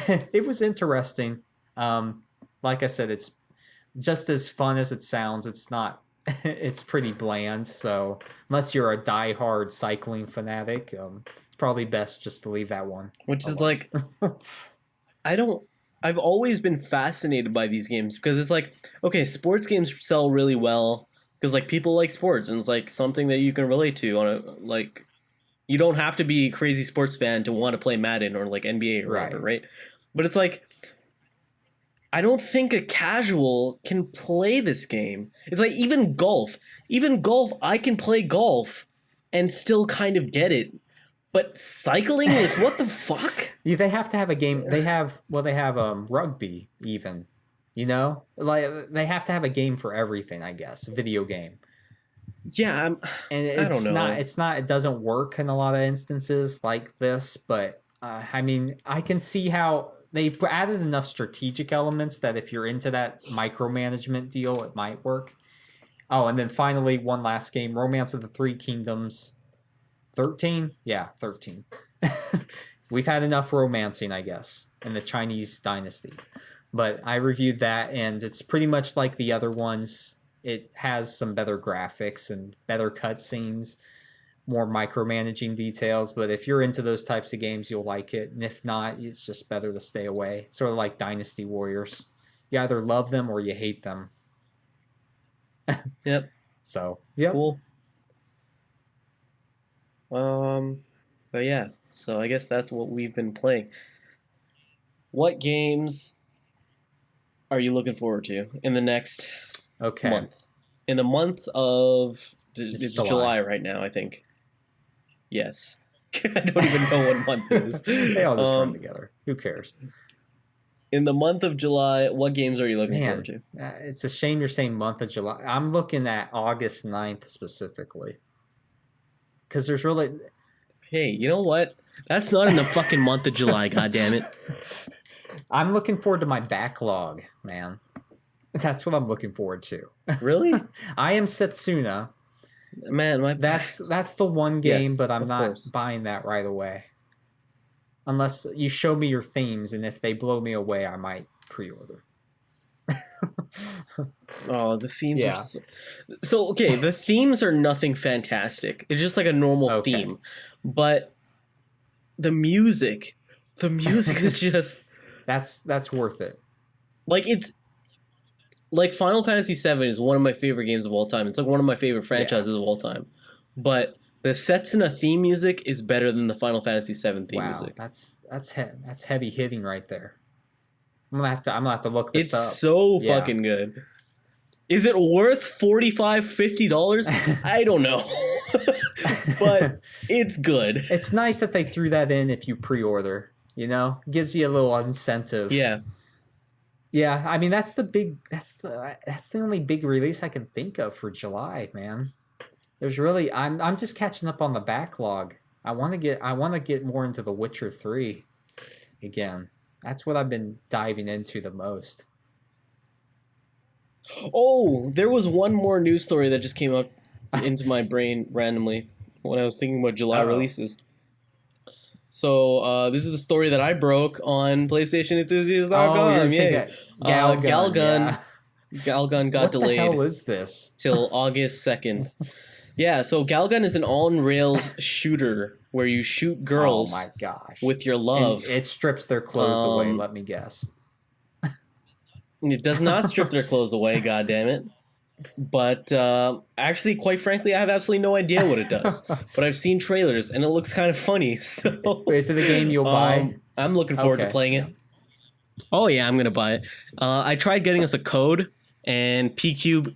[SPEAKER 2] it was interesting. Like I said, it's just as fun as it sounds. It's not. It's pretty bland. So unless you're a diehard cycling fanatic, it's probably best just to leave that one.
[SPEAKER 1] Which is like, I've always been fascinated by these games because it's like, okay, sports games sell really well because like people like sports and it's like something that you can relate to on a like. You don't have to be a crazy sports fan to want to play Madden or like NBA or whatever, right? But it's like, I don't think a casual can play this game. It's like even golf, I can play golf and still kind of get it. But cycling, like what the fuck?
[SPEAKER 2] Yeah, they have to have a game. They have rugby even. You know, like they have to have a game for everything. I guess a video game.
[SPEAKER 1] Yeah,
[SPEAKER 2] I don't know. It doesn't work in a lot of instances like this. But I mean, I can see how they added enough strategic elements that if you're into that micromanagement deal, it might work. Oh, and then finally, one last game, Romance of the Three Kingdoms. 13? Yeah, 13. We've had enough romancing, I guess, in the Chinese dynasty. But I reviewed that, and it's pretty much like the other ones. It has some better graphics and better cutscenes, more micromanaging details. But if you're into those types of games, you'll like it. And if not, it's just better to stay away. Sort of like Dynasty Warriors. You either love them or you hate them.
[SPEAKER 1] Yep.
[SPEAKER 2] So, yep.
[SPEAKER 1] Cool. But yeah, so I guess that's what we've been playing. What games are you looking forward to in the next month? In the month of it's July right now, I think. Yes. I don't even know what month it is.
[SPEAKER 2] They all just run together. Who cares?
[SPEAKER 1] In the month of July, what games are you looking forward to?
[SPEAKER 2] It's a shame you're saying month of July. I'm looking at August 9th specifically. Because there's really...
[SPEAKER 1] Hey, you know what? That's not in the fucking month of July, goddammit.
[SPEAKER 2] I'm looking forward to my backlog, man. That's what I'm looking forward to.
[SPEAKER 1] Really?
[SPEAKER 2] I am Setsuna.
[SPEAKER 1] Man,
[SPEAKER 2] that's the one game,
[SPEAKER 1] yes,
[SPEAKER 2] but I'm not buying that right away. Unless you show me your themes, and if they blow me away, I might pre-order.
[SPEAKER 1] Oh, the themes are so okay. The themes are nothing fantastic. It's just like a normal theme, but the music is just
[SPEAKER 2] that's worth it.
[SPEAKER 1] Like it's like Final Fantasy VII is one of my favorite games of all time. It's like one of my favorite franchises of all time. But the Setsuna theme music is better than the Final Fantasy VII theme music.
[SPEAKER 2] That's heavy hitting right there. I'm gonna have to look this up.
[SPEAKER 1] It's so fucking good. Is it worth $45-$50? I don't know. But it's good.
[SPEAKER 2] It's nice that they threw that in if you pre-order, you know? Gives you a little incentive.
[SPEAKER 1] Yeah.
[SPEAKER 2] Yeah, I mean that's the only big release I can think of for July, man. There's really I'm just catching up on the backlog. I want to get more into The Witcher 3 again. That's what I've been diving into the most.
[SPEAKER 1] Oh, there was one more news story that just came up into my brain randomly when I was thinking about July releases. So this is a story that I broke on PlayStation Enthusiast.com. Galgun got delayed.
[SPEAKER 2] What the hell is this?
[SPEAKER 1] Till August 2nd. Yeah, so Galgun is an on-rails shooter where you shoot girls with your love.
[SPEAKER 2] And it strips their clothes away, let me guess.
[SPEAKER 1] It does not strip their clothes away, goddammit. But actually, quite frankly, I have absolutely no idea what it does. But I've seen trailers, and it looks kind of funny. So,
[SPEAKER 2] is it a game you'll buy?
[SPEAKER 1] I'm looking forward to playing it. Oh, yeah, I'm going to buy it. I tried getting us a code, and PCube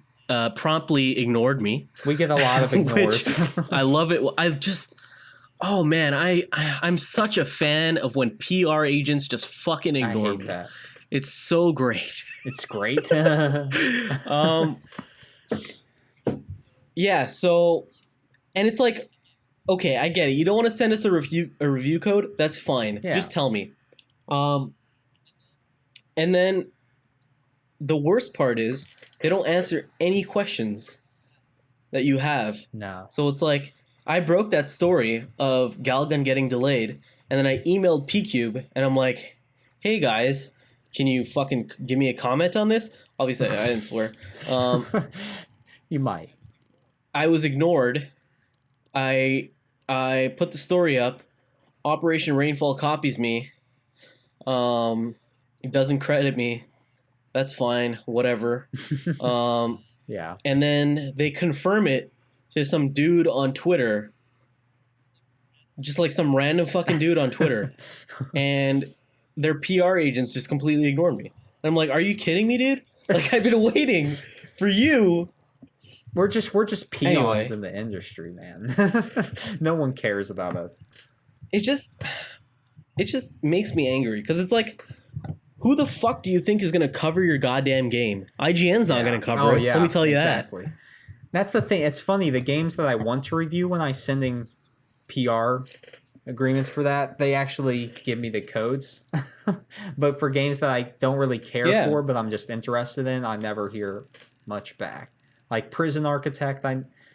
[SPEAKER 1] promptly ignored me.
[SPEAKER 2] We get a lot of ignores.
[SPEAKER 1] I love it. Oh man, I'm such a fan of when PR agents just fucking
[SPEAKER 2] I
[SPEAKER 1] ignore
[SPEAKER 2] hate
[SPEAKER 1] me.
[SPEAKER 2] that.
[SPEAKER 1] It's so great.
[SPEAKER 2] It's great.
[SPEAKER 1] um yeah, so and it's like, okay, I get it. You don't want to send us a review code? That's fine.
[SPEAKER 2] Yeah.
[SPEAKER 1] Just tell me. Um and then the worst part is they don't answer any questions that you have.
[SPEAKER 2] No.
[SPEAKER 1] So it's like I broke that story of Galgun getting delayed, and then I emailed PCube, and I'm like, "Hey guys, can you fucking give me a comment on this?" Obviously, I didn't swear.
[SPEAKER 2] You might.
[SPEAKER 1] I was ignored. I put the story up. Operation Rainfall copies me. It doesn't credit me. That's fine. Whatever.
[SPEAKER 2] Yeah.
[SPEAKER 1] And then they confirm it to some dude on Twitter, just like some random fucking dude on Twitter, and their PR agents just completely ignored me. And I'm like, are you kidding me, dude? Like, I've been waiting for you.
[SPEAKER 2] We're just peons
[SPEAKER 1] Anyway.
[SPEAKER 2] in the industry, man. No one cares about us.
[SPEAKER 1] It just makes me angry because it's like, who the fuck do you think is gonna cover your goddamn game? IGN's not gonna cover it. Let me tell you
[SPEAKER 2] exactly.
[SPEAKER 1] that.
[SPEAKER 2] That's the thing. It's funny. The games that I want to review when I'm sending PR agreements for that, they actually give me the codes. But for games that I don't really care for, but I'm just interested in, I never hear much back. Like Prison Architect,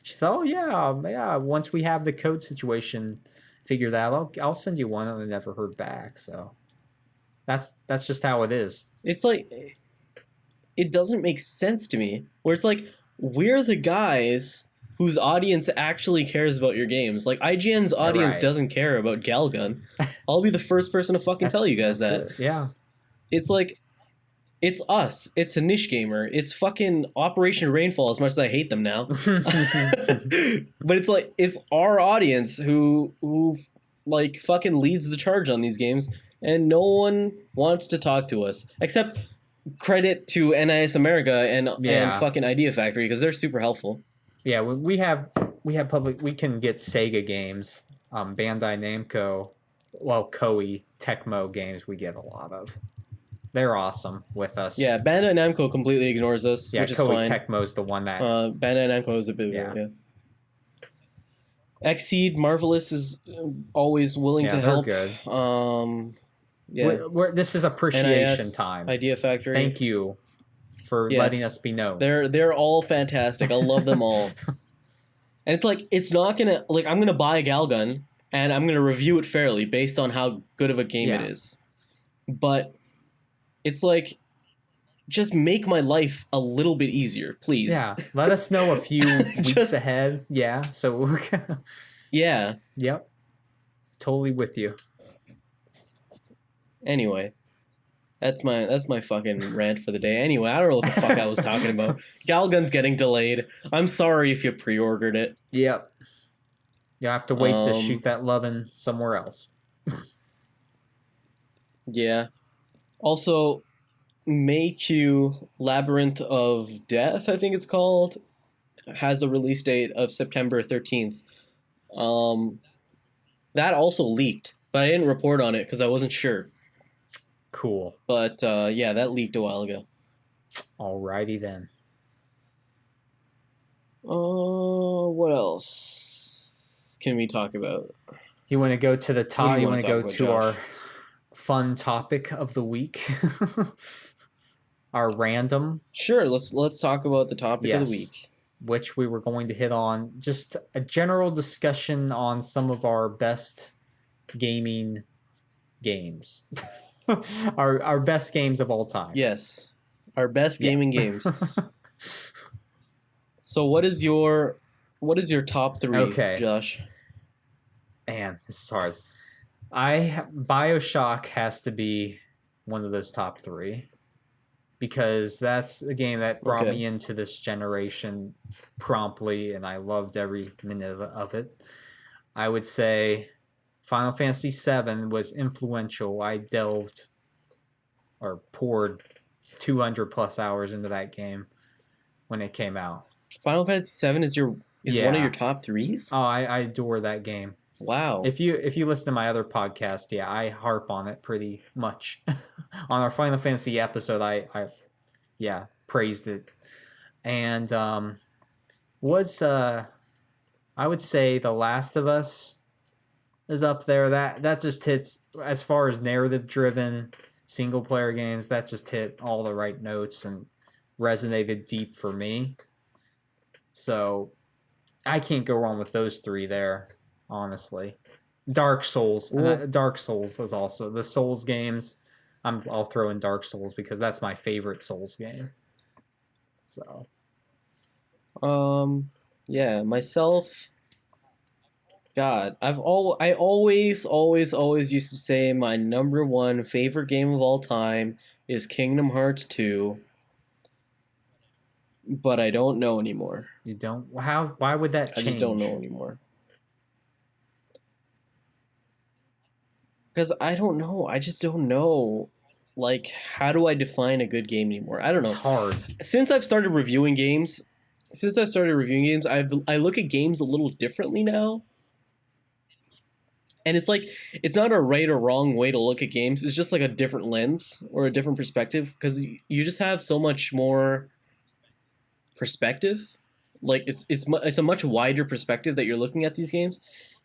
[SPEAKER 2] she said, "Oh yeah. Once we have the code situation figured out, I'll send you one." And I never heard back. So that's just how it is.
[SPEAKER 1] It's like, it doesn't make sense to me. Where it's like, we're the guys whose audience actually cares about your games. Like, IGN's audience doesn't care about Galgun. I'll be the first person to fucking tell you guys that.
[SPEAKER 2] Yeah.
[SPEAKER 1] It's like, it's us. It's a niche gamer. It's fucking Operation Rainfall, as much as I hate them now. But it's like, it's our audience who like fucking leads the charge on these games, and no one wants to talk to us except credit to NIS America and fucking Idea Factory, because they're super helpful.
[SPEAKER 2] Yeah, we have public. We can get Sega games, Bandai Namco, Koei, Tecmo games. We get a lot of. They're awesome with us.
[SPEAKER 1] Yeah, Bandai Namco completely ignores us, which is
[SPEAKER 2] Koei
[SPEAKER 1] fine.
[SPEAKER 2] Tecmo's the one that.
[SPEAKER 1] Bandai Namco is a bit. Yeah. Xseed Marvelous is always willing to help.
[SPEAKER 2] Good. This is appreciation
[SPEAKER 1] NIS,
[SPEAKER 2] time.
[SPEAKER 1] Idea Factory.
[SPEAKER 2] Thank you for letting us be known.
[SPEAKER 1] They're all fantastic. I love them all. And it's like, it's not gonna, like, I'm gonna buy a Galgun and I'm gonna review it fairly based on how good of a game it is. But it's like, just make my life a little bit easier, please.
[SPEAKER 2] Yeah, let us know a few weeks ahead. Yeah, so
[SPEAKER 1] yeah.
[SPEAKER 2] Yep. Totally with you.
[SPEAKER 1] Anyway, that's my fucking rant for the day. Anyway, I don't know what the fuck I was talking about. Galgun's getting delayed. I'm sorry if you pre-ordered it.
[SPEAKER 2] Yep. You'll have to wait to shoot that lovin' somewhere else.
[SPEAKER 1] Yeah. Also, Mayq Labyrinth of Death, I think it's called, has a release date of September 13th. That also leaked, but I didn't report on it because I wasn't sure.
[SPEAKER 2] Cool.
[SPEAKER 1] But yeah, that leaked a while ago.
[SPEAKER 2] Alrighty then.
[SPEAKER 1] What else can we talk about?
[SPEAKER 2] You want to go to the top? You want to go to
[SPEAKER 1] Josh?
[SPEAKER 2] our fun topic of the week? Our random.
[SPEAKER 1] Sure, let's talk about the topic of the week.
[SPEAKER 2] Which we were going to hit on. Just a general discussion on some of our best gaming games. our best games of all time.
[SPEAKER 1] Yes. Our best gaming games. So what is your top 3, Josh?
[SPEAKER 2] Man, this is hard. BioShock has to be one of those top 3. Because that's a game that brought me into this generation promptly, and I loved every minute of it. I would say Final Fantasy VII was influential. I poured 200 plus hours into that game when it came out.
[SPEAKER 1] Final Fantasy VII is one of your top 3s?
[SPEAKER 2] Oh, I adore that game.
[SPEAKER 1] Wow.
[SPEAKER 2] If you listen to my other podcast, yeah, I harp on it pretty much. On our Final Fantasy episode, I yeah, praised it. And was I would say The Last of Us is up there. That just hits, as far as narrative driven single player games, that just hit all the right notes and resonated deep for me. So I can't go wrong with those three there, honestly. Dark Souls.
[SPEAKER 1] Well,
[SPEAKER 2] Dark Souls was also the Souls games. I'll throw in Dark Souls because that's my favorite Souls game. So
[SPEAKER 1] yeah, myself. God, I always used to say my number one favorite game of all time is Kingdom Hearts 2, but I don't know anymore.
[SPEAKER 2] you don't how why would that
[SPEAKER 1] I
[SPEAKER 2] change?
[SPEAKER 1] just don't know anymore. Because I don't know. I just don't know. Like, how do I define a good game anymore? I don't
[SPEAKER 2] It's
[SPEAKER 1] know.
[SPEAKER 2] hard.
[SPEAKER 1] Since I've started reviewing games, I look at games a little differently now. And it's like, it's not a right or wrong way to look at games. It's just like a different lens or a different perspective, because you just have so much more perspective. Like, it's a much wider perspective that you're looking at these games.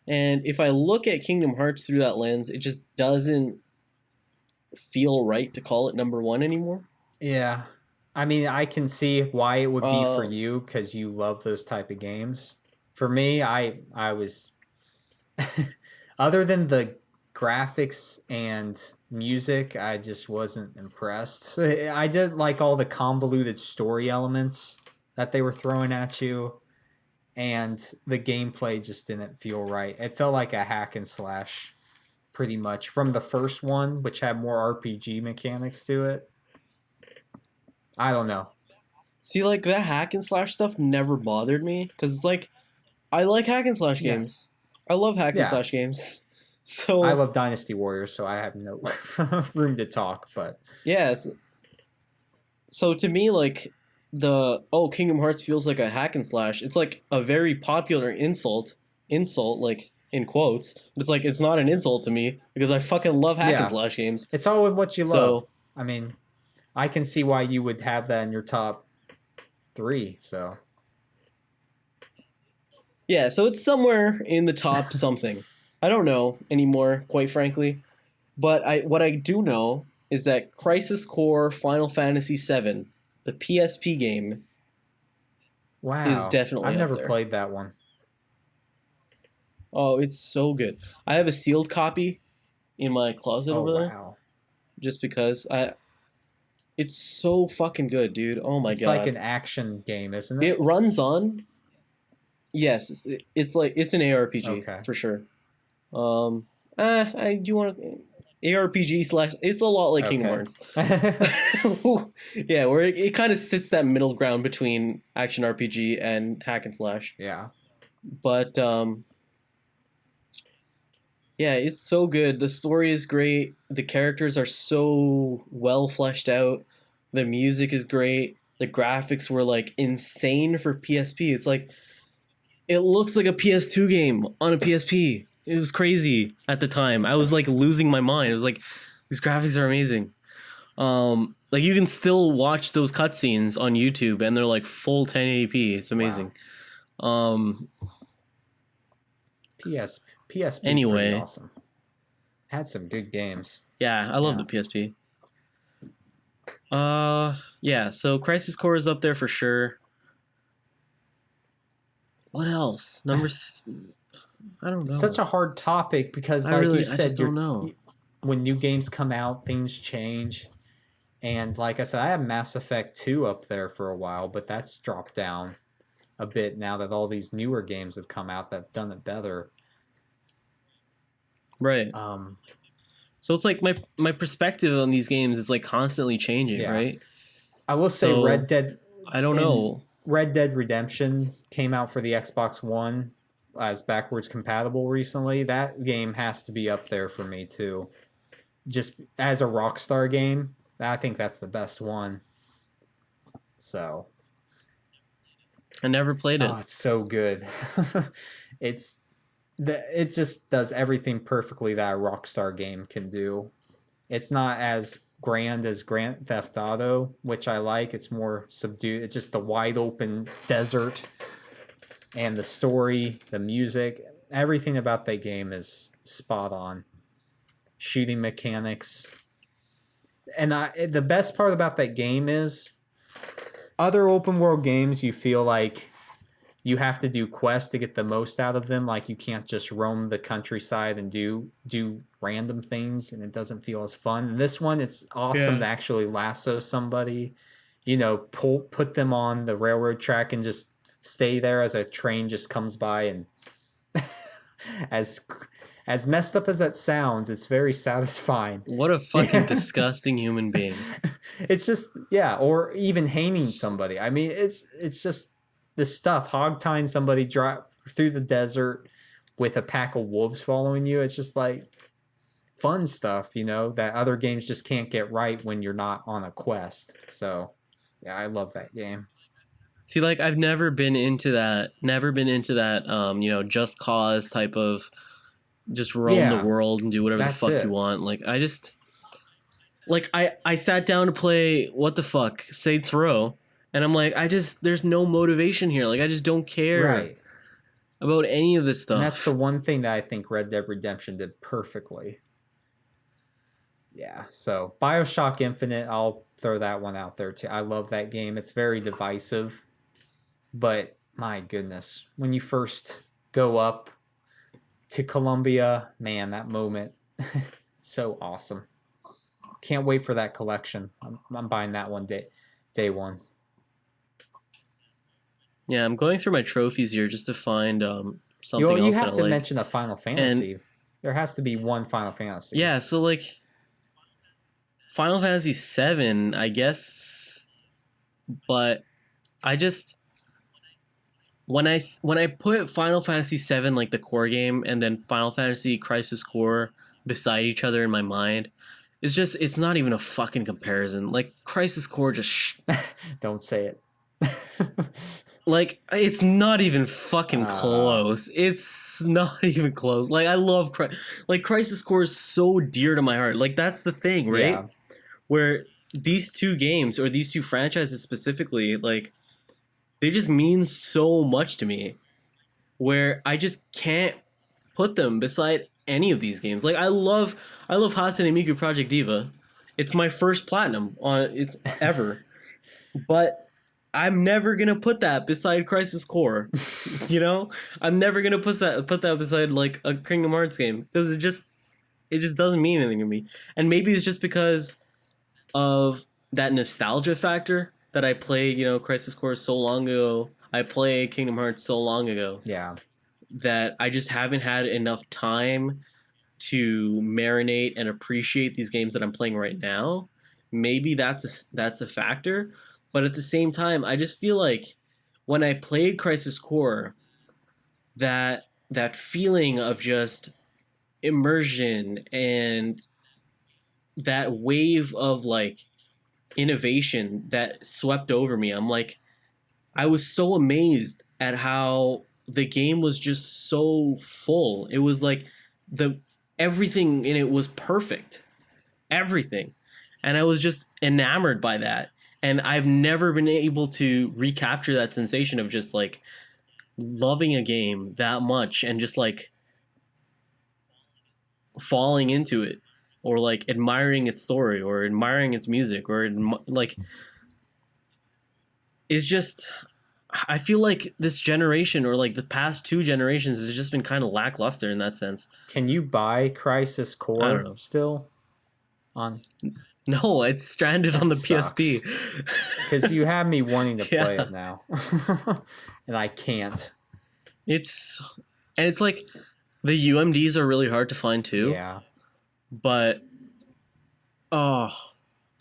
[SPEAKER 1] And if I look at Kingdom Hearts through that lens, it just doesn't feel right to call it number one anymore.
[SPEAKER 2] Yeah. I mean, I can see why it would be for
[SPEAKER 1] Uh,
[SPEAKER 2] you because you love those type of games. For me, I was other than the graphics and music, I just wasn't impressed. I didn't like all the convoluted story elements that they were throwing at you, and the gameplay just didn't feel right. It felt like a hack and slash pretty much from the first one, which had more RPG mechanics to it. I don't know.
[SPEAKER 1] See, like, that hack and slash stuff never bothered me, because it's like, I like hack and slash
[SPEAKER 2] Yeah.
[SPEAKER 1] games. I love hack and
[SPEAKER 2] Yeah.
[SPEAKER 1] slash games. So
[SPEAKER 2] I love Dynasty Warriors, so I have no room to talk, but
[SPEAKER 1] yeah. So to me, like, Kingdom Hearts feels like a hack and slash. It's like a very popular insult, like, in quotes. It's like, it's not an insult to me because I fucking love hack
[SPEAKER 2] Yeah.
[SPEAKER 1] and slash games.
[SPEAKER 2] it's all with what you love.
[SPEAKER 1] So
[SPEAKER 2] I mean, I can see why you would have that in your top 3, so
[SPEAKER 1] yeah, so it's somewhere in the top something. I don't know anymore, quite frankly. But what I do know is that Crisis Core Final Fantasy VII, the PSP game,
[SPEAKER 2] wow.
[SPEAKER 1] is definitely
[SPEAKER 2] I've
[SPEAKER 1] up
[SPEAKER 2] never
[SPEAKER 1] there.
[SPEAKER 2] played that one.
[SPEAKER 1] Oh, it's so good. I have a sealed copy in my closet over there,
[SPEAKER 2] Wow.
[SPEAKER 1] just because it's so fucking good, dude. Oh my
[SPEAKER 2] It's
[SPEAKER 1] god.
[SPEAKER 2] like an action game, isn't it?
[SPEAKER 1] It runs on. Yes, it's like it's an ARPG
[SPEAKER 2] Okay.
[SPEAKER 1] for sure. I do want to ARPG slash. It's a lot like Kingdom Hearts. Yeah, where it kind of sits that middle ground between action RPG and hack and slash.
[SPEAKER 2] Yeah.
[SPEAKER 1] But yeah, it's so good. The story is great. The characters are so well fleshed out. The music is great. The graphics were like insane for PSP. It's like it looks like a PS2 game on a PSP. It was crazy at the time. I was like losing my mind. It was like these graphics are amazing. Like you can still watch those cutscenes on YouTube and they're like full 1080p. It's amazing.
[SPEAKER 2] Wow. PSP
[SPEAKER 1] Anyway.
[SPEAKER 2] pretty awesome. Had some good games.
[SPEAKER 1] Yeah, I love the PSP. Yeah, so Crisis Core is up there for sure. What else? I don't know.
[SPEAKER 2] It's such a hard topic because, like you said,
[SPEAKER 1] I just don't know.
[SPEAKER 2] When new games come out, things change. And like I said, I have Mass Effect 2 up there for a while, but that's dropped down a bit now that all these newer games have come out that have done it better.
[SPEAKER 1] Right. So it's like my perspective on these games is like constantly changing, right?
[SPEAKER 2] I will say
[SPEAKER 1] So,
[SPEAKER 2] Red Dead.
[SPEAKER 1] I don't know.
[SPEAKER 2] Red Dead Redemption came out for the Xbox One as backwards compatible recently. That game has to be up there for me too. Just as a Rockstar game, I think that's the best one. So
[SPEAKER 1] I never played it.
[SPEAKER 2] Oh, it's so good. It's it just does everything perfectly that a Rockstar game can do. It's not as grand as Grand Theft Auto, which I like. It's more subdued. It's just the wide open desert, and the story, the music, everything about that game is spot on. Shooting mechanics. And the best part about that game is other open world games, you feel like you have to do quests to get the most out of them. Like you can't just roam the countryside and do random things, and it doesn't feel as fun. And this one, it's awesome to actually lasso somebody, put them on the railroad track and just stay there as a train just comes by. And as messed up as that sounds, it's very satisfying.
[SPEAKER 1] What a fucking disgusting human being.
[SPEAKER 2] It's just, or even hanging somebody. I mean, it's just this stuff, hog tying somebody through the desert with a pack of wolves following you. It's just like fun stuff, that other games just can't get right when you're not on a quest. So, yeah, I love that game.
[SPEAKER 1] See, like, I've never been into that, just cause type of just roam the world and do whatever the fuck you want. Like, I just, like, I sat down to play, what the fuck, Saints Row, and I'm like, there's no motivation here. Like, I just don't care about any of this stuff.
[SPEAKER 2] And that's the one thing that I think Red Dead Redemption did perfectly. Yeah, so BioShock Infinite, I'll throw that one out there too. I love that game. It's very divisive, but my goodness, when you first go up to Columbia, man, that moment, so awesome. Can't wait for that collection. I'm buying that one day one.
[SPEAKER 1] Yeah, I'm going through my trophies here just to find something else.
[SPEAKER 2] You have to mention a Final Fantasy. There has to be one Final Fantasy.
[SPEAKER 1] Yeah, so like Final Fantasy VII, I guess, but I just when I put Final Fantasy VII, like the core game, and then Final Fantasy Crisis Core beside each other in my mind, it's not even a fucking comparison. Like Crisis Core just
[SPEAKER 2] don't say it.
[SPEAKER 1] Like, it's not even fucking close. It's not even close. Like, I love Crisis Core is so dear to my heart. Like, that's the thing, right? Yeah. Where these two games, or these two franchises specifically, like, they just mean so much to me, where I just can't put them beside any of these games. Like, I love Hatsune Miku Project Diva. It's my first platinum ever. But I'm never gonna put that beside Crisis Core, I'm never gonna put that beside like a Kingdom Hearts game, because it just doesn't mean anything to me. And maybe it's just because of that nostalgia factor that I played, Crisis Core so long ago. I played Kingdom Hearts so long ago. Yeah. That I just haven't had enough time to marinate and appreciate these games that I'm playing right now. Maybe that's a factor. But at the same time, I just feel like when I played Crisis Core, that feeling of just immersion and that wave of like innovation that swept over me, I'm like, I was so amazed at how the game was just so full. It was like everything in it was perfect. Everything. And I was just enamored by that. And I've never been able to recapture that sensation of just like loving a game that much and just like falling into it, or like admiring its story, or admiring its music, or like it's just, I feel like this generation, or like the past two generations, has just been kind of lackluster in that sense.
[SPEAKER 2] Can you buy Crisis Core? I don't know. Still on?
[SPEAKER 1] No, it's stranded on the PSP.
[SPEAKER 2] Because you have me wanting to play it now. And I can't.
[SPEAKER 1] It's like the UMDs are really hard to find too. Yeah. But oh,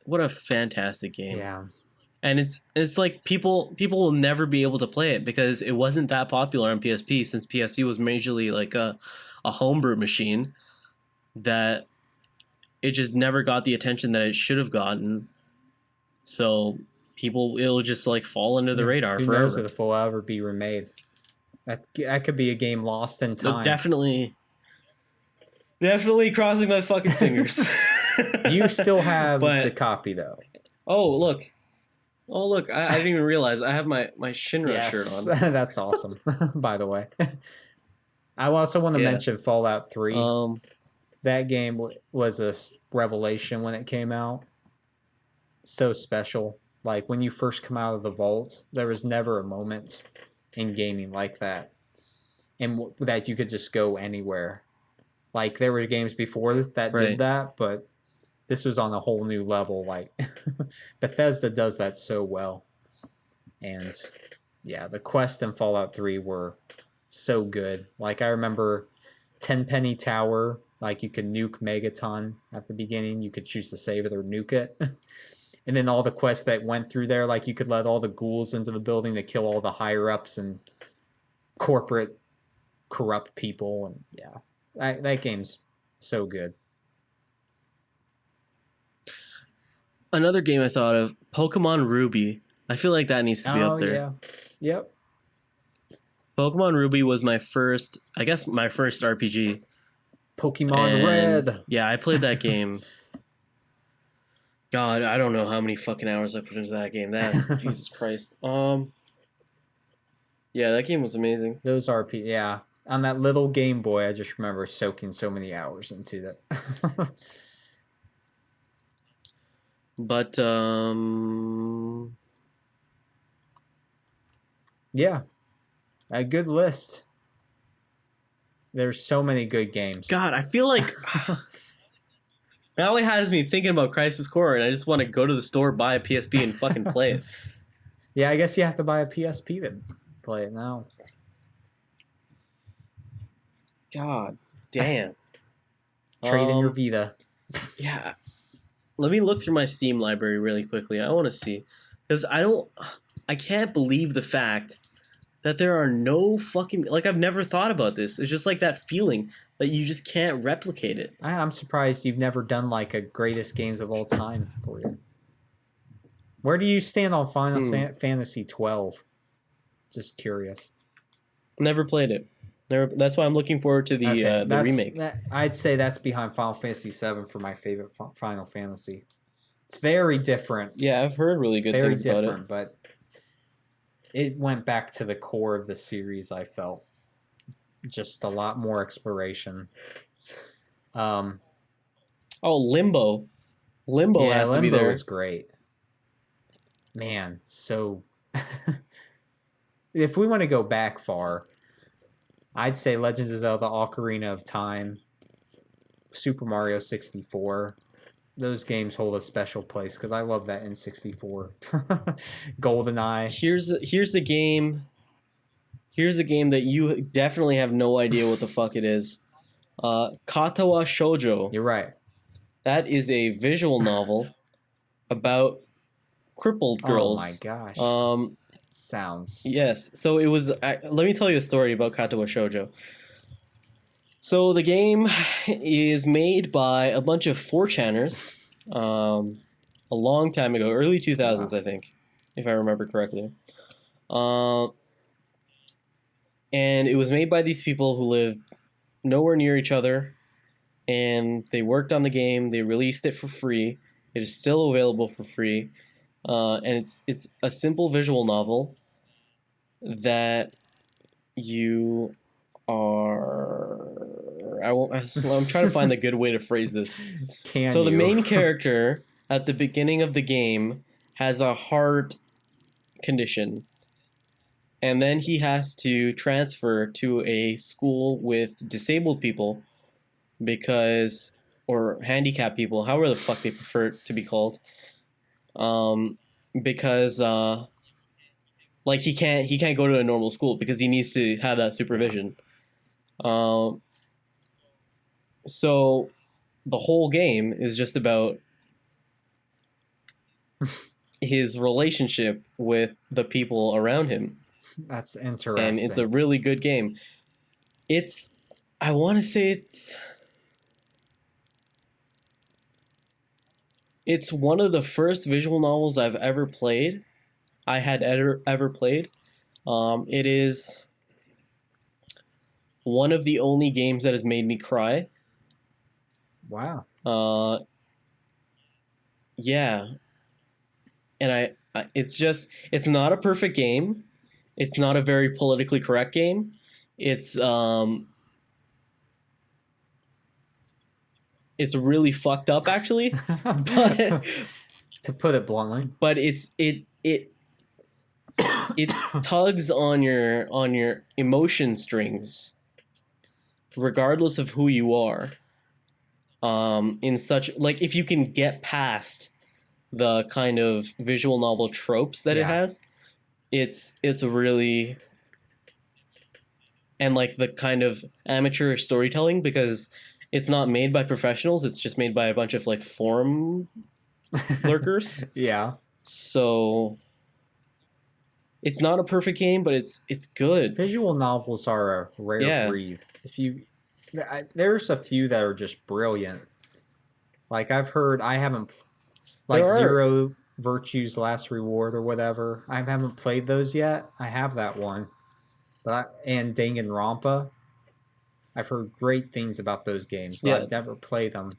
[SPEAKER 1] what a fantastic game. Yeah. And it's like people will never be able to play it because it wasn't that popular on PSP, since PSP was majorly like a homebrew machine that it just never got the attention that it should have gotten. So it'll just like fall under the radar forever.
[SPEAKER 2] Who knows if it will ever be remade? That could be a game lost in
[SPEAKER 1] No,
[SPEAKER 2] time.
[SPEAKER 1] definitely crossing my fucking fingers.
[SPEAKER 2] You still have
[SPEAKER 1] But
[SPEAKER 2] the copy though.
[SPEAKER 1] oh look, I didn't even realize I have my Shinra shirt
[SPEAKER 2] Yes,
[SPEAKER 1] on.
[SPEAKER 2] that's awesome. By the way, I also want to
[SPEAKER 1] Yeah.
[SPEAKER 2] mention Fallout 3. That game was a revelation when it came out. So special. Like when you first come out of the vault, there was never a moment in gaming like that, and that you could just go anywhere. Like there were games before that
[SPEAKER 1] Right.
[SPEAKER 2] did that, but this was on a whole new level. Like Bethesda does that so well, and yeah, the quest in Fallout 3 were so good. Like I remember Tenpenny Tower. Like you could nuke Megaton at the beginning. You could choose to save it or nuke it. And then all the quests that went through there, like you could let all the ghouls into the building to kill all the higher ups and corporate corrupt people. And yeah, that game's so good.
[SPEAKER 1] Another game I thought of, Pokemon Ruby. I feel like that needs to be up there.
[SPEAKER 2] Yeah. Yep.
[SPEAKER 1] Pokemon Ruby was my first RPG.
[SPEAKER 2] Pokemon Red.
[SPEAKER 1] Yeah, I played that game. God, I don't know how many fucking hours I put into that game. Jesus Christ. Yeah, that game was amazing.
[SPEAKER 2] Those RP, yeah. On that little Game Boy, I just remember soaking so many hours into that.
[SPEAKER 1] But
[SPEAKER 2] yeah, a good list. There's so many good games.
[SPEAKER 1] God, I feel like now it has me thinking about Crisis Core, and I just want to go to the store, buy a PSP, and fucking play it.
[SPEAKER 2] Yeah, I guess you have to buy a PSP to play it now.
[SPEAKER 1] God damn.
[SPEAKER 2] Trade in your Vita.
[SPEAKER 1] Yeah. Let me look through my Steam library really quickly. I want to see. Because I can't believe the fact that there are no fucking... Like, I've never thought about this. It's just like that feeling that you just can't replicate it.
[SPEAKER 2] I'm surprised you've never done like a greatest games of all time for you. Where do you stand on Final Fantasy 12? Just curious.
[SPEAKER 1] Never played it. That's why I'm looking forward to the remake.
[SPEAKER 2] I'd say that's behind Final Fantasy 7 for my favorite Final Fantasy. It's very different.
[SPEAKER 1] Yeah, I've heard really good things about it.
[SPEAKER 2] But it went back to the core of the series, I felt. Just a lot more exploration.
[SPEAKER 1] Oh, Limbo. Limbo has to be there.
[SPEAKER 2] Limbo is great. Man, so... if we want to go back far... I'd say Legend of Zelda Ocarina of Time, Super Mario 64. Those games hold a special place because I love that N64. GoldenEye.
[SPEAKER 1] Here's a game. Here's a game that you definitely have no idea what the fuck it is. Katawa Shoujo.
[SPEAKER 2] You're right.
[SPEAKER 1] That is a visual novel about crippled girls.
[SPEAKER 2] Oh my gosh. Sounds.
[SPEAKER 1] Yes. So it was... let me tell you a story about Katawa Shoujo. So the game is made by a bunch of 4chaners a long time ago, early 2000s, I think, if I remember correctly. And it was made by these people who lived nowhere near each other, and they worked on the game. They released it for free. It is still available for free. And it's a simple visual novel that you are... I'm trying to find the good way to phrase this. The main character at the beginning of the game has a heart condition. And then he has to transfer to a school with disabled people or handicapped people, however the fuck they prefer it to be called. Because like he can't go to a normal school because he needs to have that supervision. So the whole game is just about his relationship with the people around him.
[SPEAKER 2] That's interesting.
[SPEAKER 1] And it's a really good game. I want to say it's one of the first visual novels I've ever had ever played. It is... one of the only games that has made me cry.
[SPEAKER 2] Wow.
[SPEAKER 1] Yeah, and it's not a perfect game. It's not a very politically correct game. It's it's really fucked up actually, but
[SPEAKER 2] To put it bluntly.
[SPEAKER 1] but it tugs on your emotion strings regardless of who you are. In such, like, if you can get past the kind of visual novel tropes that it has, it's a really, and like the kind of amateur storytelling, because it's not made by professionals, it's just made by a bunch of like forum lurkers.
[SPEAKER 2] Yeah.
[SPEAKER 1] So it's not a perfect game, but it's good.
[SPEAKER 2] Visual novels are a rare breed. There's a few that are just brilliant. Like I haven't, like Zero Virtue's Last Reward or whatever. I haven't played those yet. I have that one, and Danganronpa. I've heard great things about those games, but I've never played them.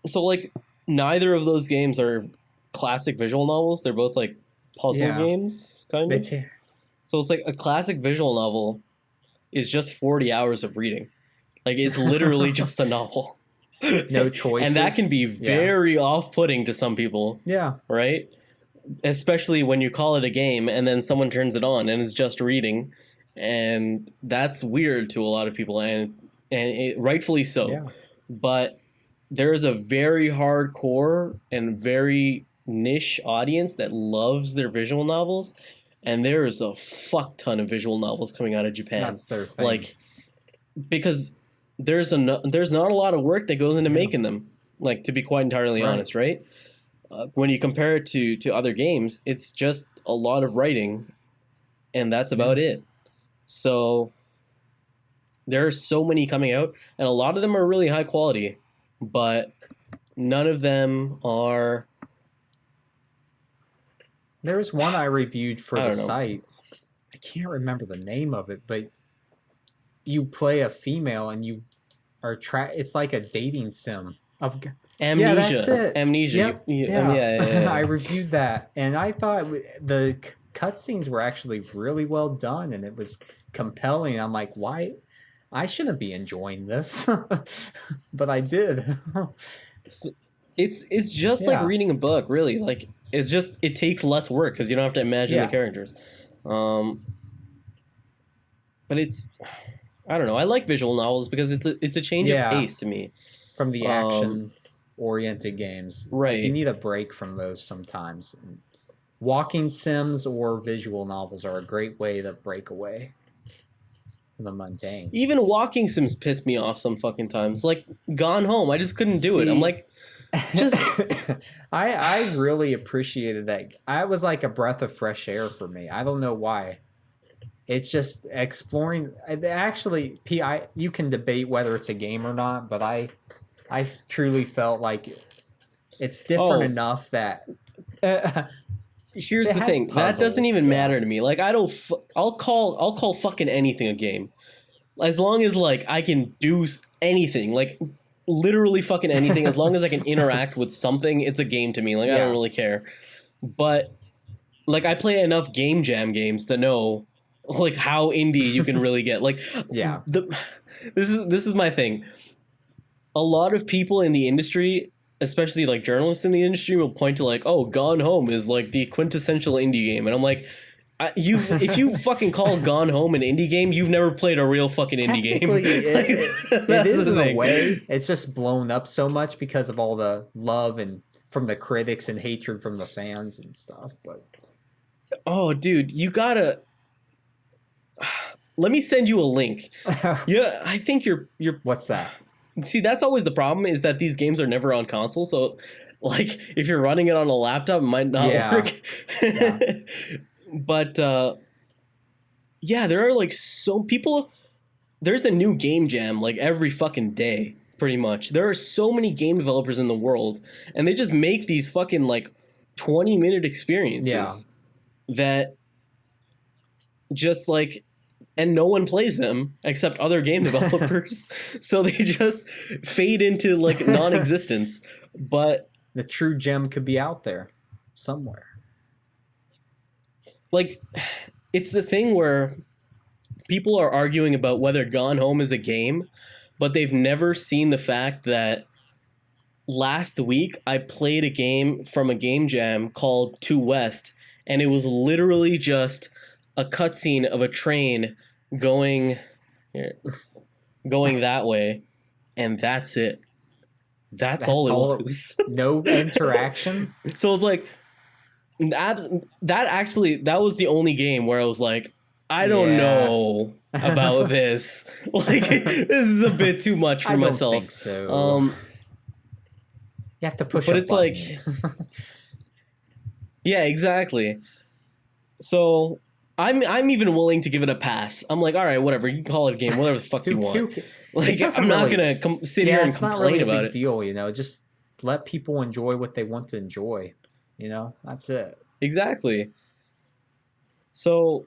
[SPEAKER 1] So like neither of those games are classic visual novels. They're both like puzzle games, kind of. So it's like a classic visual novel is just 40 hours of reading. Like it's literally just a novel.
[SPEAKER 2] No choices.
[SPEAKER 1] And that can be very off-putting to some people.
[SPEAKER 2] Yeah.
[SPEAKER 1] Right? Especially when you call it a game and then someone turns it on and it's just reading. And that's weird to a lot of people, and rightfully so.
[SPEAKER 2] Yeah.
[SPEAKER 1] But there is a very hardcore and very niche audience that loves their visual novels, and there is a fuck ton of visual novels coming out of Japan.
[SPEAKER 2] That's their thing.
[SPEAKER 1] Like, because there's not a lot of work that goes into making them. Like, to be quite entirely honest, right? When you compare it to other games, it's just a lot of writing, and that's about it. So there are so many coming out, and a lot of them are really high quality, but none of them are.
[SPEAKER 2] There's one I reviewed for the site. I can't remember the name of it, but you play a female and you are it's like a dating sim of
[SPEAKER 1] Amnesia.
[SPEAKER 2] Yeah, that's it.
[SPEAKER 1] Amnesia.
[SPEAKER 2] Yep. Yeah. I reviewed that, and I thought the cutscenes were actually really well done, and it was compelling. I'm like, why? I shouldn't be enjoying this, but I did.
[SPEAKER 1] It's just like reading a book, really. Like it takes less work because you don't have to imagine the characters. But I don't know. I like visual novels because it's a change of pace to me
[SPEAKER 2] from the action-oriented games.
[SPEAKER 1] Right.
[SPEAKER 2] Like, you need a break from those sometimes. Walking sims or visual novels are a great way to break away from the mundane.
[SPEAKER 1] Even walking sims piss me off some fucking times. Like Gone Home, I just couldn't do it. I'm like, just.
[SPEAKER 2] I really appreciated that. I was like a breath of fresh air for me. I don't know why. It's just exploring. Actually, you can debate whether it's a game or not, but I truly felt like it's different enough that.
[SPEAKER 1] Here's the thing. Puzzles, that doesn't even matter to me. Like I'll call fucking anything a game, as long as like I can do anything, like literally fucking anything. As long as I can interact with something, it's a game to me. Like I don't really care. But like I play enough game jam games to know like how indie you can really get. Like this is my thing. A lot of people in the industry, especially like journalists in the industry, will point to like, oh, Gone Home is like the quintessential indie game, and I'm like, if you fucking call Gone Home an indie game, you've never played a real fucking indie game.
[SPEAKER 2] It is in a way. It's just blown up so much because of all the love and from the critics and hatred from the fans and stuff. But
[SPEAKER 1] oh, dude, you gotta. Let me send you a link. Yeah, I think you're.
[SPEAKER 2] What's that?
[SPEAKER 1] See, that's always the problem, is that these games are never on console. So, like, if you're running it on a laptop, it might not work. But, there are, like, there's a new game jam, like, every fucking day, pretty much. There are so many game developers in the world, and they just make these fucking, like, 20-minute experiences that just, like, and no one plays them except other game developers. So they just fade into like non-existence. But
[SPEAKER 2] the true gem could be out there somewhere.
[SPEAKER 1] like, it's the thing where people are arguing about whether Gone Home is a game, but they've never seen the fact that last week I played a game from a game jam called Two West, and it was literally just a cutscene of a train going here, going that way, and that's it. That's all it was.
[SPEAKER 2] No interaction.
[SPEAKER 1] So it's like that was the only game where I was like, I don't know about this. Like, this is a bit too much for myself. I don't think
[SPEAKER 2] so. You have to push.
[SPEAKER 1] But it's button. Like, yeah, exactly. So I'm even willing to give it a pass. I'm like, all right, whatever. You can call it a game, whatever the fuck you want. Like, I'm not gonna sit here and complain about it.
[SPEAKER 2] Deal, you know. Just let people enjoy what they want to enjoy. You know, that's it.
[SPEAKER 1] Exactly. So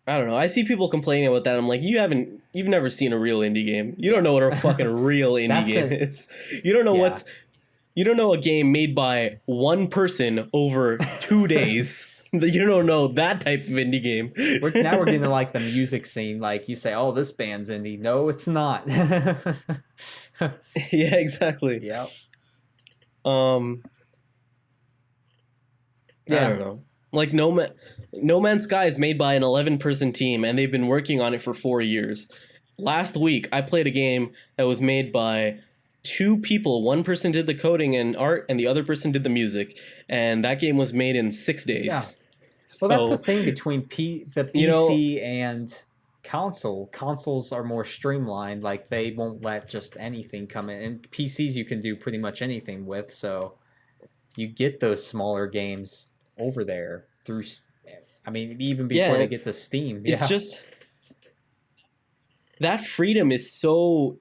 [SPEAKER 1] I don't know. I see people complaining about that. I'm like, you've never seen a real indie game. You don't know what a fucking real indie game is. You don't know you don't know a game made by one person over 2 days. You don't know that type of indie game.
[SPEAKER 2] Now we're getting to like the music scene. Like you say, oh, this band's indie. No, it's not.
[SPEAKER 1] Yeah, exactly.
[SPEAKER 2] Yep.
[SPEAKER 1] Yeah. I don't know. Like No Man's Sky is made by an 11-person team, and they've been working on it for 4 years. Last week, I played a game that was made by 2 people. One person did the coding and art, and the other person did the music. And that game was made in 6 days.
[SPEAKER 2] Yeah. Well, that's the thing between the PC and console. Consoles are more streamlined. Like, they won't let just anything come in. And PCs you can do pretty much anything with, so you get those smaller games over there through... I mean, even before they get to Steam.
[SPEAKER 1] It's just... That freedom is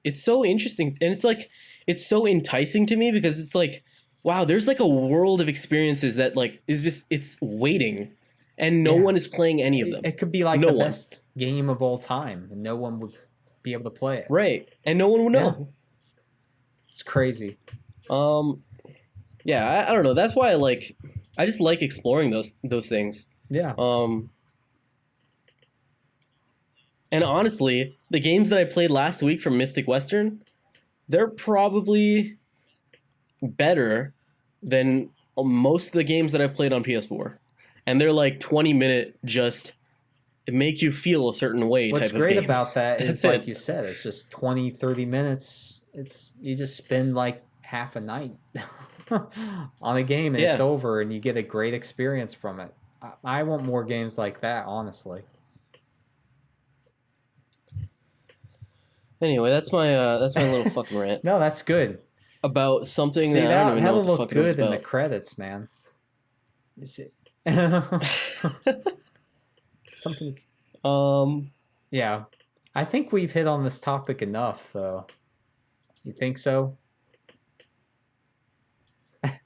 [SPEAKER 1] it's so interesting, and it's like, it's so enticing to me, because it's like, wow, there's like a world of experiences that like it's waiting, and no one is playing any of them.
[SPEAKER 2] It could be like the best game of all time, and no one would be able to play it.
[SPEAKER 1] Right, and no one would know.
[SPEAKER 2] Yeah. It's crazy.
[SPEAKER 1] Yeah, I don't know. That's why I just like exploring those things.
[SPEAKER 2] Yeah.
[SPEAKER 1] And honestly, the games that I played last week from Mystic Western, they're probably better than most of the games that I played on PS4. And they're like 20-minute just make you feel a certion way type of games.
[SPEAKER 2] What's great about that is, like you said, it's just 20, 30 minutes. You just spend like half a night on a game, and it's over, and you get a great experience from it. I want more games like that, honestly.
[SPEAKER 1] Anyway, that's my little fucking rant.
[SPEAKER 2] No, that's good.
[SPEAKER 1] About something that I don't even know what the fuck it was about.
[SPEAKER 2] Good in the credits, man. Is it something? Yeah, I think we've hit on this topic enough, though. You think so?
[SPEAKER 1] I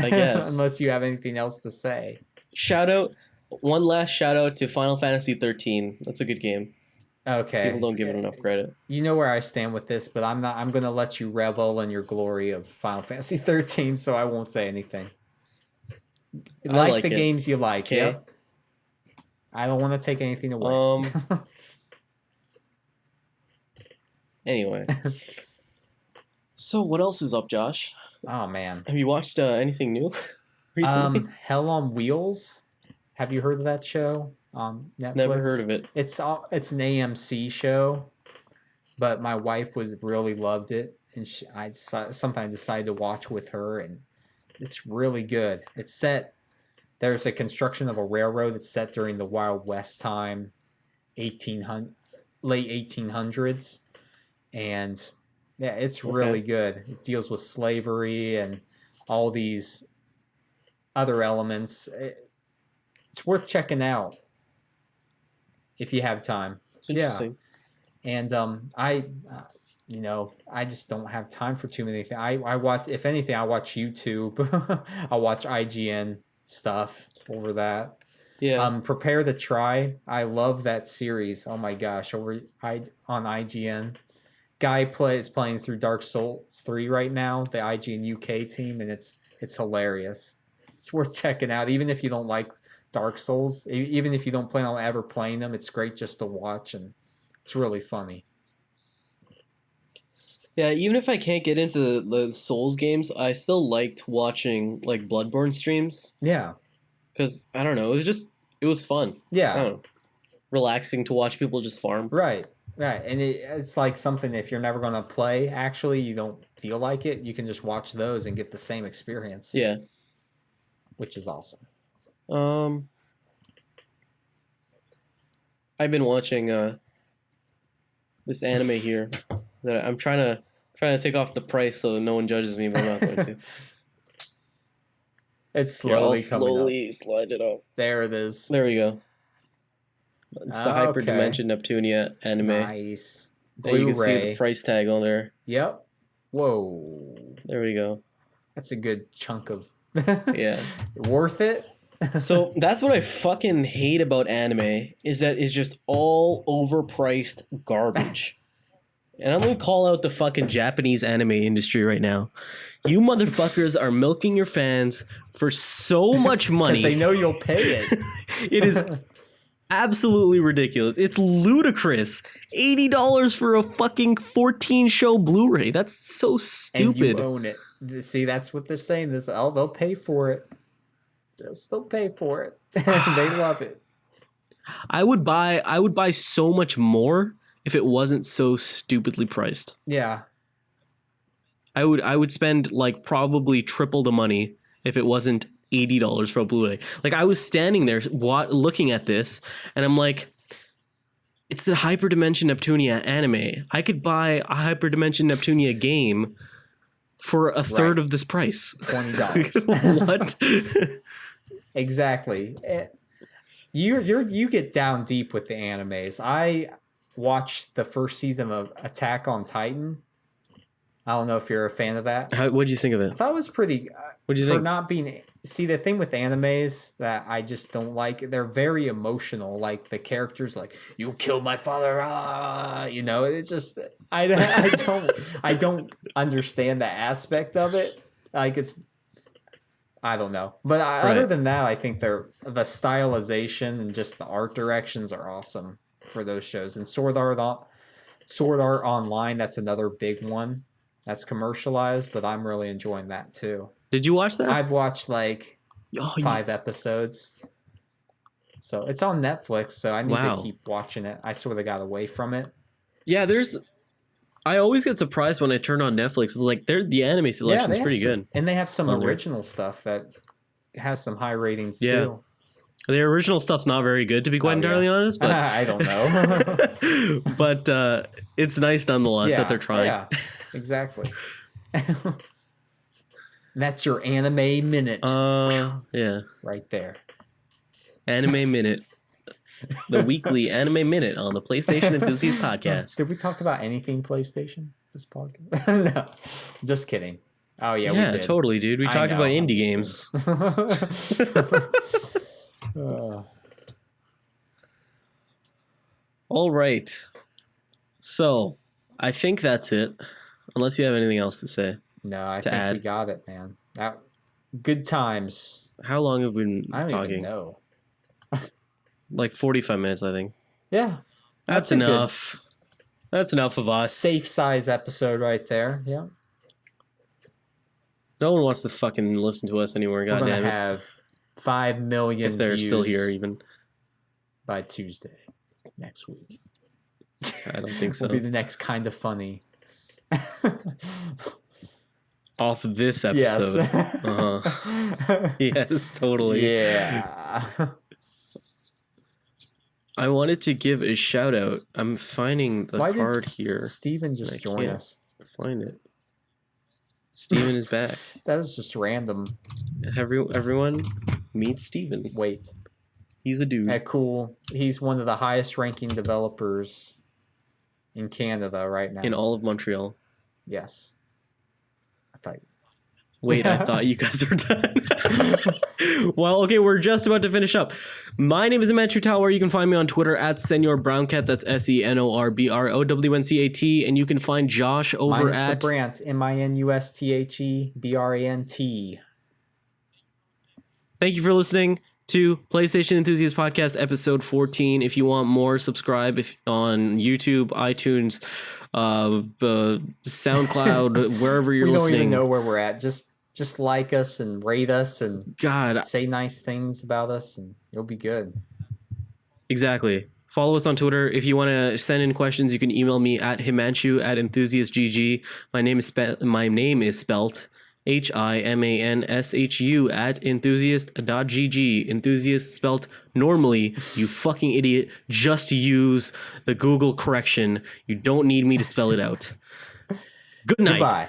[SPEAKER 1] guess.
[SPEAKER 2] Unless you have anything else to say.
[SPEAKER 1] One last shout out to Final Fantasy 13. That's a good game.
[SPEAKER 2] Okay.
[SPEAKER 1] People don't give it enough credit.
[SPEAKER 2] You know where I stand with this, but I'm going to let you revel in your glory of Final Fantasy 13, so I won't say anything. Like the games you like, okay. Yeah? I don't want to take anything away.
[SPEAKER 1] Anyway. So what else is up, Josh?
[SPEAKER 2] Oh, man.
[SPEAKER 1] Have you watched anything new recently?
[SPEAKER 2] Hell on Wheels. Have you heard of that show on Netflix?
[SPEAKER 1] Never heard of it.
[SPEAKER 2] It's an AMC show, but my wife really loved it, and I sometimes decided to watch with her, and it's really good. It's set. There's a construction of a railroad that's set during the Wild West time, late 1800s, and yeah, it's really good. It deals with slavery and all these other elements. It's worth checking out if you have time.
[SPEAKER 1] It's interesting.
[SPEAKER 2] Yeah. And I just don't have time for too many things. I watch, if anything, I watch YouTube. I watch IGN stuff over that.
[SPEAKER 1] Yeah.
[SPEAKER 2] Prepare to Try. I love that series. Oh my gosh, on IGN. Guy is playing through Dark Souls 3 right now, the IGN UK team, and it's hilarious. It's worth checking out, even if you don't like Dark Souls, even if you don't plan on ever playing them. It's great just to watch, and it's really funny.
[SPEAKER 1] Yeah, even if I can't get into the Souls games, I still liked watching like Bloodborne streams
[SPEAKER 2] Yeah,
[SPEAKER 1] because I don't know, it was fun. I
[SPEAKER 2] yeah,
[SPEAKER 1] don't know, relaxing to watch people just farm.
[SPEAKER 2] right, right. And it's like something if you're never going to play, actually, you don't feel like it, you can just watch those and get the same experience.
[SPEAKER 1] Yeah.
[SPEAKER 2] Which is awesome.
[SPEAKER 1] I've been watching this anime here that I'm trying to take off the price so no one judges me, but I'm not going to.
[SPEAKER 2] It's slowly
[SPEAKER 1] I'll slowly
[SPEAKER 2] up.
[SPEAKER 1] slide it up.
[SPEAKER 2] There it is.
[SPEAKER 1] There we go. It's the Hyperdimension Neptunia anime.
[SPEAKER 2] Nice.
[SPEAKER 1] And you can see the price tag on there.
[SPEAKER 2] Yep. Whoa.
[SPEAKER 1] There we go.
[SPEAKER 2] That's a good chunk of...
[SPEAKER 1] Yeah.
[SPEAKER 2] Worth it?
[SPEAKER 1] So that's what I fucking hate about anime, is that it's just all overpriced garbage. And I'm going to call out the fucking Japanese anime industry right now. You motherfuckers are milking your fans for so much money.
[SPEAKER 2] Because they know you'll pay it.
[SPEAKER 1] It is absolutely ridiculous. It's ludicrous. $80 for a fucking 14-show Blu-ray. That's so stupid.
[SPEAKER 2] And you own it. See, that's what they're saying. They'll pay for it. They'll still pay for it. They love it.
[SPEAKER 1] I would buy so much more if it wasn't so stupidly priced.
[SPEAKER 2] Yeah.
[SPEAKER 1] I would spend like probably triple the money if it wasn't $80 for a Blu-ray. Like I was standing there looking at this and I'm like, it's the Hyperdimension Neptunia anime. I could buy a Hyperdimension Neptunia game for a third of this price.
[SPEAKER 2] $20.
[SPEAKER 1] What?
[SPEAKER 2] Exactly. You get down deep with the animes. I watched the first season of Attack on Titan. I don't know if you're a fan of that.
[SPEAKER 1] What did you think of it?
[SPEAKER 2] I thought it was pretty.
[SPEAKER 1] What do you think?
[SPEAKER 2] For not being. See, the thing with animes that I just don't like, they're very emotional. Like the characters, like you killed my father. You know, it's just I don't understand that aspect of it. Like it's. I don't know, but other than that, I think the stylization and just the art directions are awesome for those shows. And Sword Art Online, that's another big one that's commercialized, but I'm really enjoying that too.
[SPEAKER 1] Did you watch that?
[SPEAKER 2] I've watched like 5 episodes, so it's on Netflix. So I need to keep watching it. I sort of got away from it.
[SPEAKER 1] Yeah, I always get surprised when I turn on Netflix. It's like the anime selection is pretty good.
[SPEAKER 2] And they have some original stuff that has some high ratings too.
[SPEAKER 1] The original stuff's not very good, to be quite entirely honest. But
[SPEAKER 2] I don't know.
[SPEAKER 1] But it's nice nonetheless that they're trying.
[SPEAKER 2] Yeah, exactly. That's your anime minute.
[SPEAKER 1] Yeah.
[SPEAKER 2] Right there.
[SPEAKER 1] Anime minute. The weekly anime minute on the PlayStation Enthusiast podcast.
[SPEAKER 2] Did we talk about anything PlayStation this podcast? No, just kidding. Oh yeah, we did.
[SPEAKER 1] Totally, dude. We talked about indie games. All right. So, I think that's it. Unless you have anything else to say.
[SPEAKER 2] No, I think we got it, man. Good times.
[SPEAKER 1] How long have we been talking?
[SPEAKER 2] I don't even know.
[SPEAKER 1] Like 45 minutes, I think.
[SPEAKER 2] Yeah.
[SPEAKER 1] That's enough. That's enough of us.
[SPEAKER 2] Safe size episode right there. Yeah.
[SPEAKER 1] No one wants to fucking listen to us anymore. God damn it.
[SPEAKER 2] Have 5 million
[SPEAKER 1] if they're still here, even
[SPEAKER 2] by Tuesday next week.
[SPEAKER 1] I don't think so.
[SPEAKER 2] Will be the next kind of funny.
[SPEAKER 1] Off this episode.
[SPEAKER 2] Yes.
[SPEAKER 1] Yes, totally.
[SPEAKER 2] Yeah.
[SPEAKER 1] I wanted to give a shout out. I'm finding the card here.
[SPEAKER 2] Steven just joined us.
[SPEAKER 1] Find it. Steven is back.
[SPEAKER 2] That was just random.
[SPEAKER 1] Everyone meet Steven.
[SPEAKER 2] Wait.
[SPEAKER 1] He's a dude.
[SPEAKER 2] Cool. He's one of the highest ranking developers in Canada right now.
[SPEAKER 1] In all of Montreal.
[SPEAKER 2] Yes. I thought.
[SPEAKER 1] Wait, I thought you guys were done. Well, okay, we're just about to finish up. My name is Himanshu Talwar. You can find me on Twitter at Senor Browncat. That's SENORBROWNCAT. And you can find Josh over
[SPEAKER 2] Minus
[SPEAKER 1] at
[SPEAKER 2] the Brant, MINUSTHEBRANT.
[SPEAKER 1] Thank you for listening to PlayStation Enthusiast Podcast episode 14. If you want more, subscribe on YouTube, iTunes, SoundCloud, wherever you're listening.
[SPEAKER 2] We don't even know where we're at. Just like us and rate us and say nice things about us, and you'll be good.
[SPEAKER 1] Exactly. Follow us on Twitter. If you want to send in questions, you can email me at Himanshu@enthusiastgg. My name is spelt HIMANSHU at enthusiast.gg. Enthusiast spelt normally, you fucking idiot. Just use the Google correction. You don't need me to spell it out. Good night.
[SPEAKER 2] Goodbye.